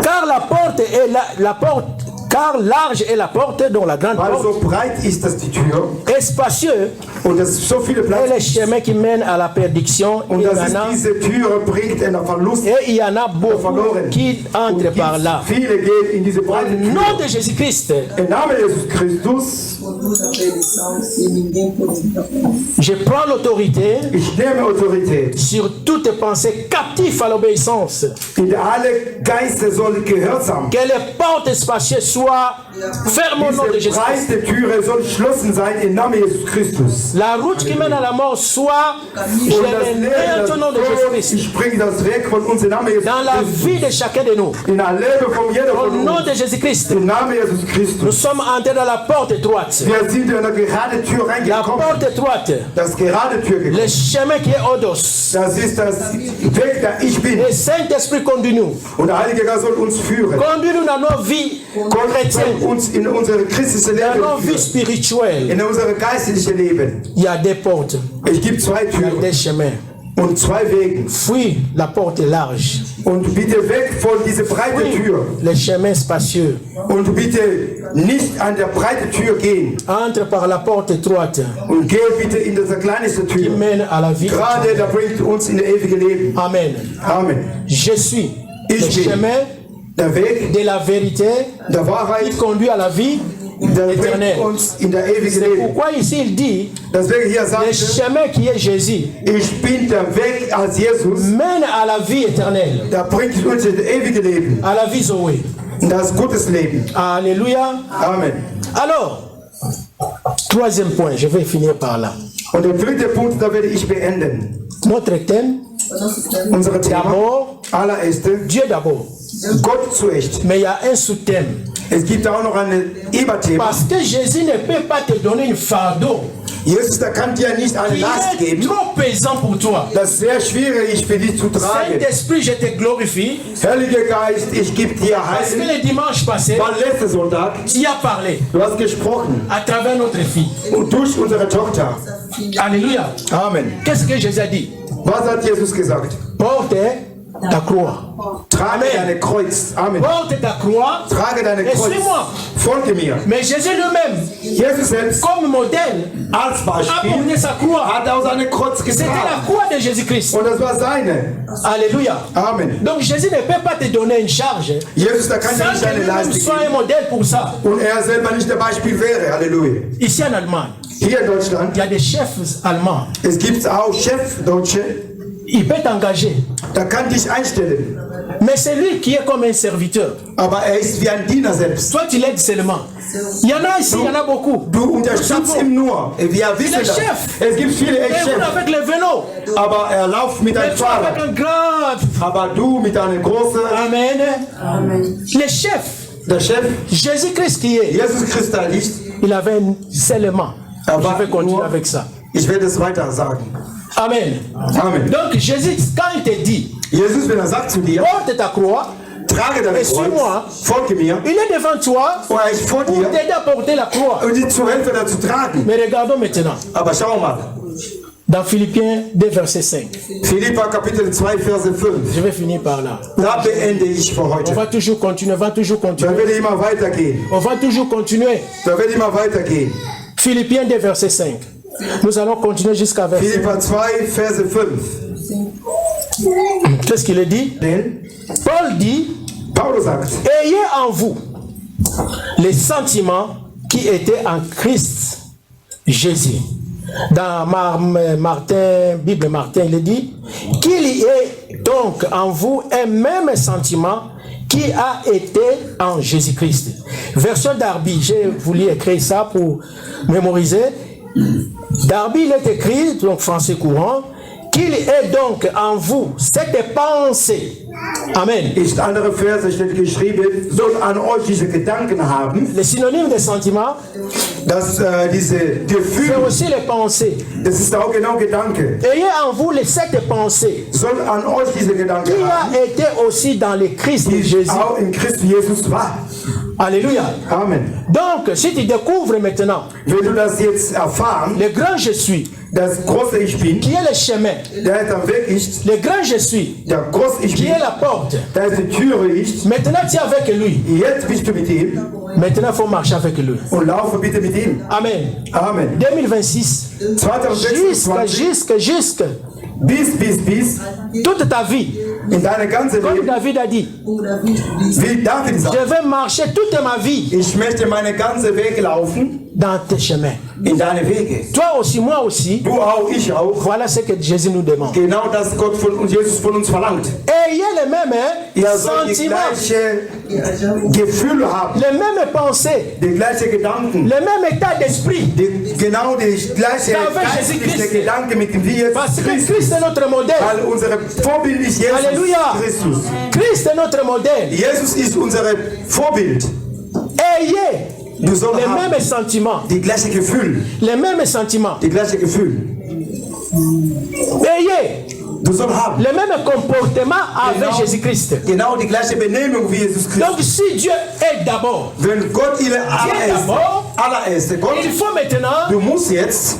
Speaker 1: Car la porte est la porte, car large est la porte, dont la grande
Speaker 2: Weil
Speaker 1: porte,
Speaker 2: so breit ist das die Tür
Speaker 1: est spacieux,
Speaker 2: und es so viele
Speaker 1: et
Speaker 2: Platz
Speaker 1: le chemin qui mène à la perdition,
Speaker 2: und
Speaker 1: il y
Speaker 2: dass
Speaker 1: en
Speaker 2: es
Speaker 1: a,
Speaker 2: diese Tür bringt einen Verlust
Speaker 1: et il y en a beaucoup
Speaker 2: verloren.
Speaker 1: qui
Speaker 2: Und
Speaker 1: entrent par là.
Speaker 2: viele gehen in diese
Speaker 1: Au
Speaker 2: breite
Speaker 1: nom
Speaker 2: Tür.
Speaker 1: de Jésus-Christ,
Speaker 2: Im Namen Jesus Christus,
Speaker 1: je prends l'autorité
Speaker 2: ich nehme Autorität.
Speaker 1: sur toute pensée captive à l'obéissance.
Speaker 2: In alle Geister sollen gehorsam.
Speaker 1: Que les portes spacieuses soient fermées au nom de
Speaker 2: Diese
Speaker 1: Jésus-Christ.
Speaker 2: breite Türe soll geschlossen sein im Namen Jesus Christus.
Speaker 1: La route qui mène à la mort soit
Speaker 2: Und das Leben, das
Speaker 1: au nom de
Speaker 2: Tod,
Speaker 1: Jésus-Christ.
Speaker 2: ich bringe das weg von uns im Namen Jesus
Speaker 1: Dans la
Speaker 2: Christus.
Speaker 1: vie de chacun de nous.
Speaker 2: In ein Leben von jeder
Speaker 1: Au
Speaker 2: von
Speaker 1: nom
Speaker 2: uns.
Speaker 1: de Jésus-Christ.
Speaker 2: Im Namen Jesus
Speaker 1: Nous
Speaker 2: Christus.
Speaker 1: sommes entrés dans la porte étroite.
Speaker 2: Wir sind in eine gerade Tür
Speaker 1: La
Speaker 2: reingekommen.
Speaker 1: porte étroite.
Speaker 2: Das gerade Tür gekommen.
Speaker 1: Le chemin qui est Odos.
Speaker 2: Das ist das Weg, der ich bin.
Speaker 1: Le Saint-Esprit conduit nous.
Speaker 2: Und der Heilige Geist soll uns führen.
Speaker 1: Conduit nous dans nos vies
Speaker 2: Gott soll
Speaker 1: chrétiennes.
Speaker 2: uns in unsere christliche
Speaker 1: Dans nos
Speaker 2: Leben
Speaker 1: vies
Speaker 2: führen.
Speaker 1: spirituelles.
Speaker 2: In unser geistliches Leben.
Speaker 1: Il y a des portes.
Speaker 2: Es gibt zwei
Speaker 1: Il y a
Speaker 2: Türen
Speaker 1: des chemins.
Speaker 2: und zwei Wege.
Speaker 1: Fuis la porte large.
Speaker 2: Und bitte weg von dieser breiten Tür.
Speaker 1: Les chemins spacieux.
Speaker 2: Und bitte nicht an der breiten Tür gehen.
Speaker 1: Entre par la porte étroite
Speaker 2: Und geh bitte in diese kleinste
Speaker 1: qui
Speaker 2: Tür.
Speaker 1: mène à la vie.
Speaker 2: Gerade, da bringt uns in das ewige Leben.
Speaker 1: Amen.
Speaker 2: Amen.
Speaker 1: Je suis le
Speaker 2: Ich bin
Speaker 1: chemin
Speaker 2: der Weg
Speaker 1: de la vérité
Speaker 2: der
Speaker 1: qui
Speaker 2: Wahrheit,
Speaker 1: conduit à la vie
Speaker 2: der
Speaker 1: éternelle.
Speaker 2: bringt uns in das ewige
Speaker 1: C'est
Speaker 2: Leben.
Speaker 1: pourquoi ici il dit,
Speaker 2: Deswegen hier
Speaker 1: le
Speaker 2: sagt er,
Speaker 1: chemin qui est Jésus
Speaker 2: ich bin der Weg als Jesus,
Speaker 1: mène à la vie éternelle,
Speaker 2: der bringt uns in das ewige Leben.
Speaker 1: à la vie Zoé.
Speaker 2: In das gutes Leben.
Speaker 1: Alléluia.
Speaker 2: Amen.
Speaker 1: Alors, troisième point, je vais finir par là.
Speaker 2: Und der dritte Punkt, da werde ich beenden.
Speaker 1: Notre thème,
Speaker 2: Unser Thema,
Speaker 1: d'abord,
Speaker 2: allererste,
Speaker 1: Dieu d'abord.
Speaker 2: Gott zuerst.
Speaker 1: Mais il y a un sous-thème.
Speaker 2: Es gibt auch noch ein Überthema.
Speaker 1: Parce que Jésus ne peut pas te donner un fardeau
Speaker 2: Jesus, der kann dir nicht eine
Speaker 1: qui
Speaker 2: Last
Speaker 1: est
Speaker 2: geben.
Speaker 1: trop pesant pour toi.
Speaker 2: Das ist sehr schwierig für dich zu tragen.
Speaker 1: Saint-Esprit, je te glorifie.
Speaker 2: Heiliger Geist, ich gebe dir
Speaker 1: Parce que
Speaker 2: Heil.
Speaker 1: le dimanche passé,
Speaker 2: War letzten Sonntag,
Speaker 1: tu as parlé
Speaker 2: du hast gesprochen.
Speaker 1: à travers notre fille.
Speaker 2: Und durch unsere Tochter.
Speaker 1: Alléluia.
Speaker 2: Amen.
Speaker 1: Qu'est-ce que Jésus a dit?
Speaker 2: Was hat Jesus gesagt?
Speaker 1: Porte ta croix.
Speaker 2: Trage
Speaker 1: Amen.
Speaker 2: deine Kreuz. Amen.
Speaker 1: Porte ta croix.
Speaker 2: Trage deine
Speaker 1: Et
Speaker 2: Kreuz.
Speaker 1: suis-moi.
Speaker 2: Folge mir.
Speaker 1: Mais Jésus lui-même,
Speaker 2: Jesus selbst
Speaker 1: comme modèle,
Speaker 2: als
Speaker 1: a
Speaker 2: Beispiel
Speaker 1: porté sa croix.
Speaker 2: hat auch seine Kreuz
Speaker 1: C'était la
Speaker 2: getragen.
Speaker 1: croix de Jésus-Christ.
Speaker 2: Und das war seine.
Speaker 1: Alléluia.
Speaker 2: Amen.
Speaker 1: Donc Jésus ne peut pas te donner une charge
Speaker 2: Jesus, da kann dir
Speaker 1: sans
Speaker 2: nicht
Speaker 1: que
Speaker 2: eine
Speaker 1: lui-même
Speaker 2: Last
Speaker 1: soit un
Speaker 2: geben.
Speaker 1: modèle pour ça.
Speaker 2: Und er selber nicht der Beispiel wäre. Halleluja.
Speaker 1: Ici en Allemagne,
Speaker 2: Hier in Deutschland,
Speaker 1: il y a des chefs allemands.
Speaker 2: es gibt auch Chefdeutsche,
Speaker 1: Il peut t'engager.
Speaker 2: da kann dich einstellen.
Speaker 1: Mais c'est lui qui est comme un serviteur.
Speaker 2: Aber er ist wie ein Diener selbst.
Speaker 1: Toi, tu l'aides seulement. Il y en a ici, il y en a beaucoup.
Speaker 2: Du unterstützt ihn nur. Wir wissen
Speaker 1: Le
Speaker 2: das.
Speaker 1: Chef.
Speaker 2: Es gibt viele
Speaker 1: Et vous
Speaker 2: Chefs.
Speaker 1: avec le vélo.
Speaker 2: Aber er läuft mit
Speaker 1: Et
Speaker 2: einem
Speaker 1: toi avec
Speaker 2: Fahrrad.
Speaker 1: un grand.
Speaker 2: Aber du mit einem großen,
Speaker 1: Amen. Le chef,
Speaker 2: der Chef,
Speaker 1: Jésus-Christ qui est,
Speaker 2: Jesus Christus,
Speaker 1: il avait seulement.
Speaker 2: Aber
Speaker 1: Je vais continuer
Speaker 2: nur-
Speaker 1: avec ça.
Speaker 2: ich werde es weiter sagen.
Speaker 1: Amen.
Speaker 2: Amen.
Speaker 1: Donc Jésus, quand il te dit,
Speaker 2: Jesus, wenn er sagt zu dir,
Speaker 1: porte ta croix,
Speaker 2: trage deine
Speaker 1: Et suis-moi.
Speaker 2: Kreuz, folge mir,
Speaker 1: il est devant toi
Speaker 2: und er ist vor
Speaker 1: pour
Speaker 2: dir,
Speaker 1: t'aider à porter la croix.
Speaker 2: um dir zu helfen, da zu tragen.
Speaker 1: Mais regardons maintenant.
Speaker 2: Aber schau mal,
Speaker 1: Dans Philippiens 2, verset 5.
Speaker 2: Philipper Kapitel 2, Verse 5.
Speaker 1: Je vais finir par là.
Speaker 2: Da beende ich für
Speaker 1: On
Speaker 2: heute.
Speaker 1: va toujours continuer, on va toujours
Speaker 2: Da
Speaker 1: continuer.
Speaker 2: will ich immer weitergehen.
Speaker 1: On va toujours continuer.
Speaker 2: Da will ich immer weitergehen.
Speaker 1: Philippiens 2, verset 5. Nous allons continuer jusqu'à verset.
Speaker 2: Philipper 2, Verse 5.
Speaker 1: Qu'est-ce qu'il est dit?
Speaker 2: Denn
Speaker 1: Paul dit,
Speaker 2: Paulus sagt,
Speaker 1: ayez en vous les sentiments qui étaient en Christ Jésus. Dans Bible Martin, il est dit qu'il y ait donc en vous un même sentiment qui a été en Jésus-Christ. Version Darby, j'ai voulu écrire ça pour mémoriser. Darby, il est écrit, donc français courant, qu'il est donc en vous cette pensée. Amen.
Speaker 2: ist andere Verse steht geschrieben, soll an euch diese Gedanken haben,
Speaker 1: Le synonyme de sentiment,
Speaker 2: dass diese
Speaker 1: c'est
Speaker 2: Gefühle,
Speaker 1: aussi les pensées.
Speaker 2: das ist auch genau Gedanke,
Speaker 1: Ayez en vous cette pensée
Speaker 2: soll an euch diese Gedanken
Speaker 1: qui
Speaker 2: haben,
Speaker 1: a été aussi dans le Christ de
Speaker 2: die
Speaker 1: Jésus.
Speaker 2: auch in Christus Jesus war.
Speaker 1: Alléluia.
Speaker 2: Amen.
Speaker 1: Donc, si tu découvres maintenant
Speaker 2: Wenn du das jetzt erfahren,
Speaker 1: le grand je suis,
Speaker 2: das große Ich bin,
Speaker 1: qui est le chemin,
Speaker 2: der am Weg ist,
Speaker 1: le grand je suis,
Speaker 2: der große Ich
Speaker 1: qui
Speaker 2: bin,
Speaker 1: est la porte,
Speaker 2: der die Türe ist,
Speaker 1: maintenant tu es avec lui.
Speaker 2: jetzt bist du mit ihm
Speaker 1: Maintenant, il faut marcher avec lui.
Speaker 2: und laufe bitte mit ihm.
Speaker 1: Amen.
Speaker 2: Amen.
Speaker 1: 2026,
Speaker 2: 2026,
Speaker 1: jusque,
Speaker 2: bis
Speaker 1: toute ta vie,
Speaker 2: in deine ganze
Speaker 1: comme
Speaker 2: Leben,
Speaker 1: David a dit,
Speaker 2: wie David sagt,
Speaker 1: je vais marcher toute ma vie
Speaker 2: ich möchte meine ganze Wege laufen,
Speaker 1: dans tes chemins.
Speaker 2: in deine Wege.
Speaker 1: Toi aussi, moi aussi,
Speaker 2: Du auch, ich auch.
Speaker 1: voilà ce que Jésus nous demande.
Speaker 2: Genau das Gott von uns, Jesus von uns verlangt.
Speaker 1: Ayez les mêmes
Speaker 2: Ihr sollt die
Speaker 1: sentiments,
Speaker 2: gleiche Gefühle haben,
Speaker 1: les mêmes pensées,
Speaker 2: die gleiche Gedanken,
Speaker 1: le même état d'esprit.
Speaker 2: genau die gleiche
Speaker 1: Avec
Speaker 2: geistliche
Speaker 1: Jésus-Christ.
Speaker 2: Gedanken mit dem wir
Speaker 1: Parce que
Speaker 2: Christus.
Speaker 1: Christ est notre modèle.
Speaker 2: Weil unser Vorbild ist Jesus
Speaker 1: Alléluia.
Speaker 2: Christus.
Speaker 1: Christ est notre modèle.
Speaker 2: Jesus ist unser Vorbild.
Speaker 1: Ayez
Speaker 2: Du sollst
Speaker 1: les
Speaker 2: haben
Speaker 1: mêmes sentiments.
Speaker 2: die gleiche Gefühl,
Speaker 1: Les mêmes sentiments.
Speaker 2: die gleiche Gefühl.
Speaker 1: Ayez
Speaker 2: Du sollst haben
Speaker 1: le même comportement avec Jésus-Christ.
Speaker 2: genau die gleiche Benehmung wie Jesus Christus.
Speaker 1: Donc si Dieu est d'abord,
Speaker 2: Wenn Gott ihre allererste Gott,
Speaker 1: il faut maintenant
Speaker 2: du musst jetzt,